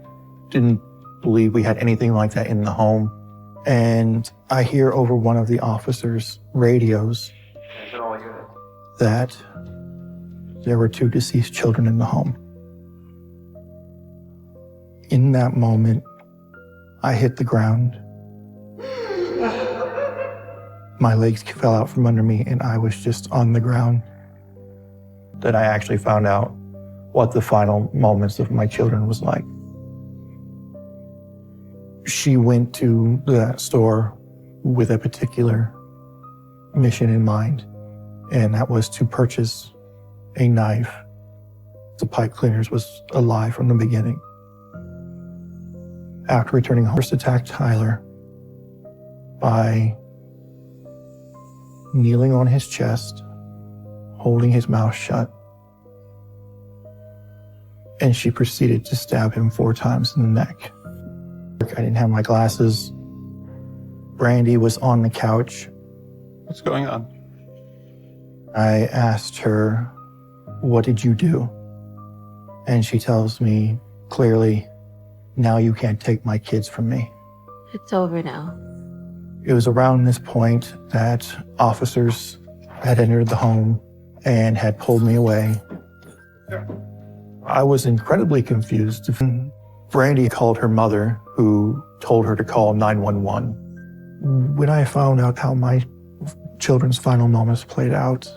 didn't believe we had anything like that in the home. And I hear over one of the officers' radios that there were 2 deceased children in the home. In that moment, I hit the ground. My legs fell out from under me and I was just on the ground. Then I actually found out what the final moments of my children was like. She went to that store with a particular mission in mind, and that was to purchase a knife. The pipe cleaners was a lie from the beginning. After returning home, first attacked Tyler by kneeling on his chest, holding his mouth shut, and she proceeded to stab him 4 times in the neck. I didn't have my glasses. Brandy was on the couch. What's going on? I asked her, "What did you do?" And she tells me clearly, "Now you can't take my kids from me." It's over now. It was around this point that officers had entered the home and had pulled me away. I was incredibly confused. Brandy called her mother, who told her to call 911. When I found out how my children's final moments played out,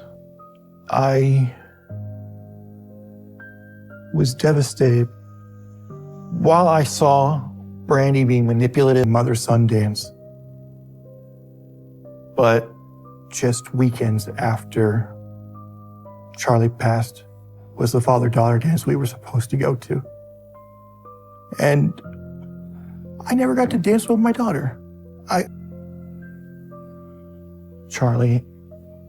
I was devastated. While I saw Brandy being manipulated in mother-son dance, but just weekends after Charlie passed was the father-daughter dance we were supposed to go to. And I never got to dance with my daughter. Charlie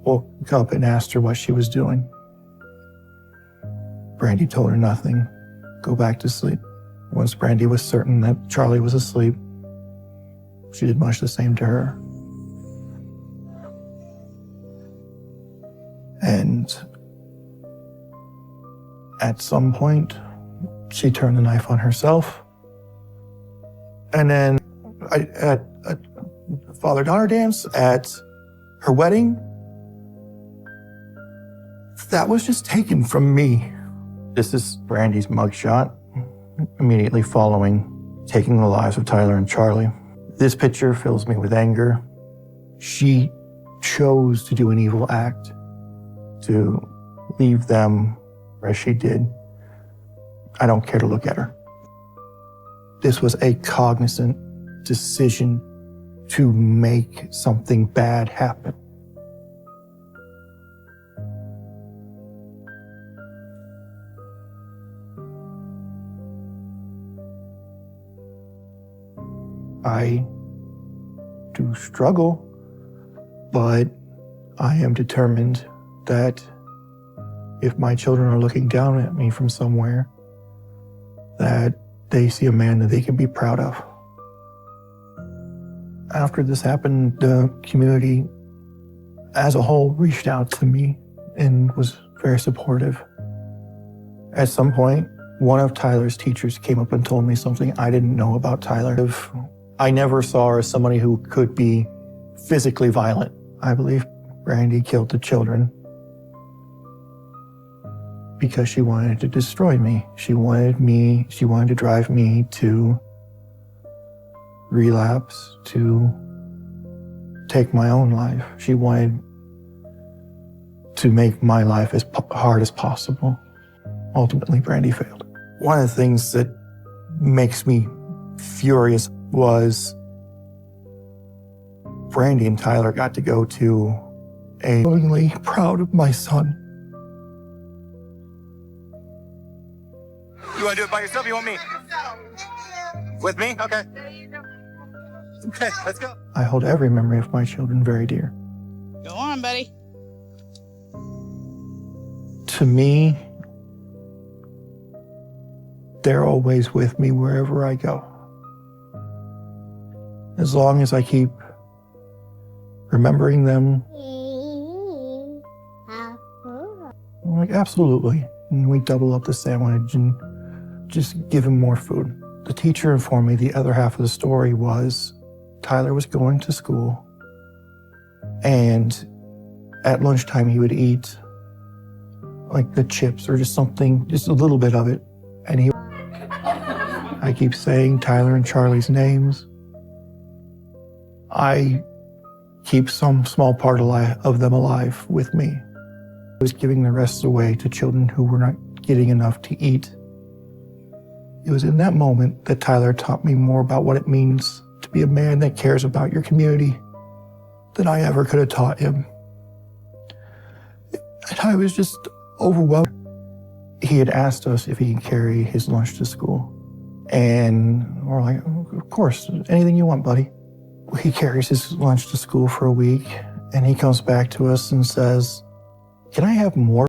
woke up and asked her what she was doing. Brandy told her nothing. Go back to sleep. Once Brandy was certain that Charlie was asleep, she did much the same to her. And at some point, she turned the knife on herself. And then at a father-daughter dance, at her wedding, that was just taken from me. This is Brandy's mugshot, immediately following taking the lives of Tyler and Charlie. This picture fills me with anger. She chose to do an evil act, to leave them as she did. I don't care to look at her. This was a cognizant decision to make something bad happen. I do struggle, but I am determined that if my children are looking down at me from somewhere, that they see a man that they can be proud of. After this happened, the community as a whole reached out to me and was very supportive. At some point, one of Tyler's teachers came up and told me something I didn't know about Tyler. I never saw her as somebody who could be physically violent. I believe Brandy killed the children because she wanted to destroy me. She wanted to drive me to relapse, to take my own life. She wanted to make my life as hard as possible. Ultimately, Brandy failed. One of the things that makes me furious was Brandy and Tyler got to go to a willingly proud of my son. You want to do it by yourself? You want me? With me? Okay. Okay, let's go. I hold every memory of my children very dear. Go on, buddy. To me, they're always with me wherever I go. As long as I keep remembering them. I'm like, absolutely. And we double up the sandwich and just give him more food. The teacher informed me the other half of the story was Tyler was going to school, and at lunchtime he would eat like the chips or just something, just a little bit of it. And I keep saying Tyler and Charlie's names. I keep some small part of them alive with me. I was giving the rest away to children who were not getting enough to eat. It was in that moment that Tyler taught me more about what it means to be a man that cares about your community than I ever could have taught him. And I was just overwhelmed. He had asked us if he could carry his lunch to school. And we're like, of course, anything you want, buddy. He carries his lunch to school for a week, and he comes back to us and says, can I have more?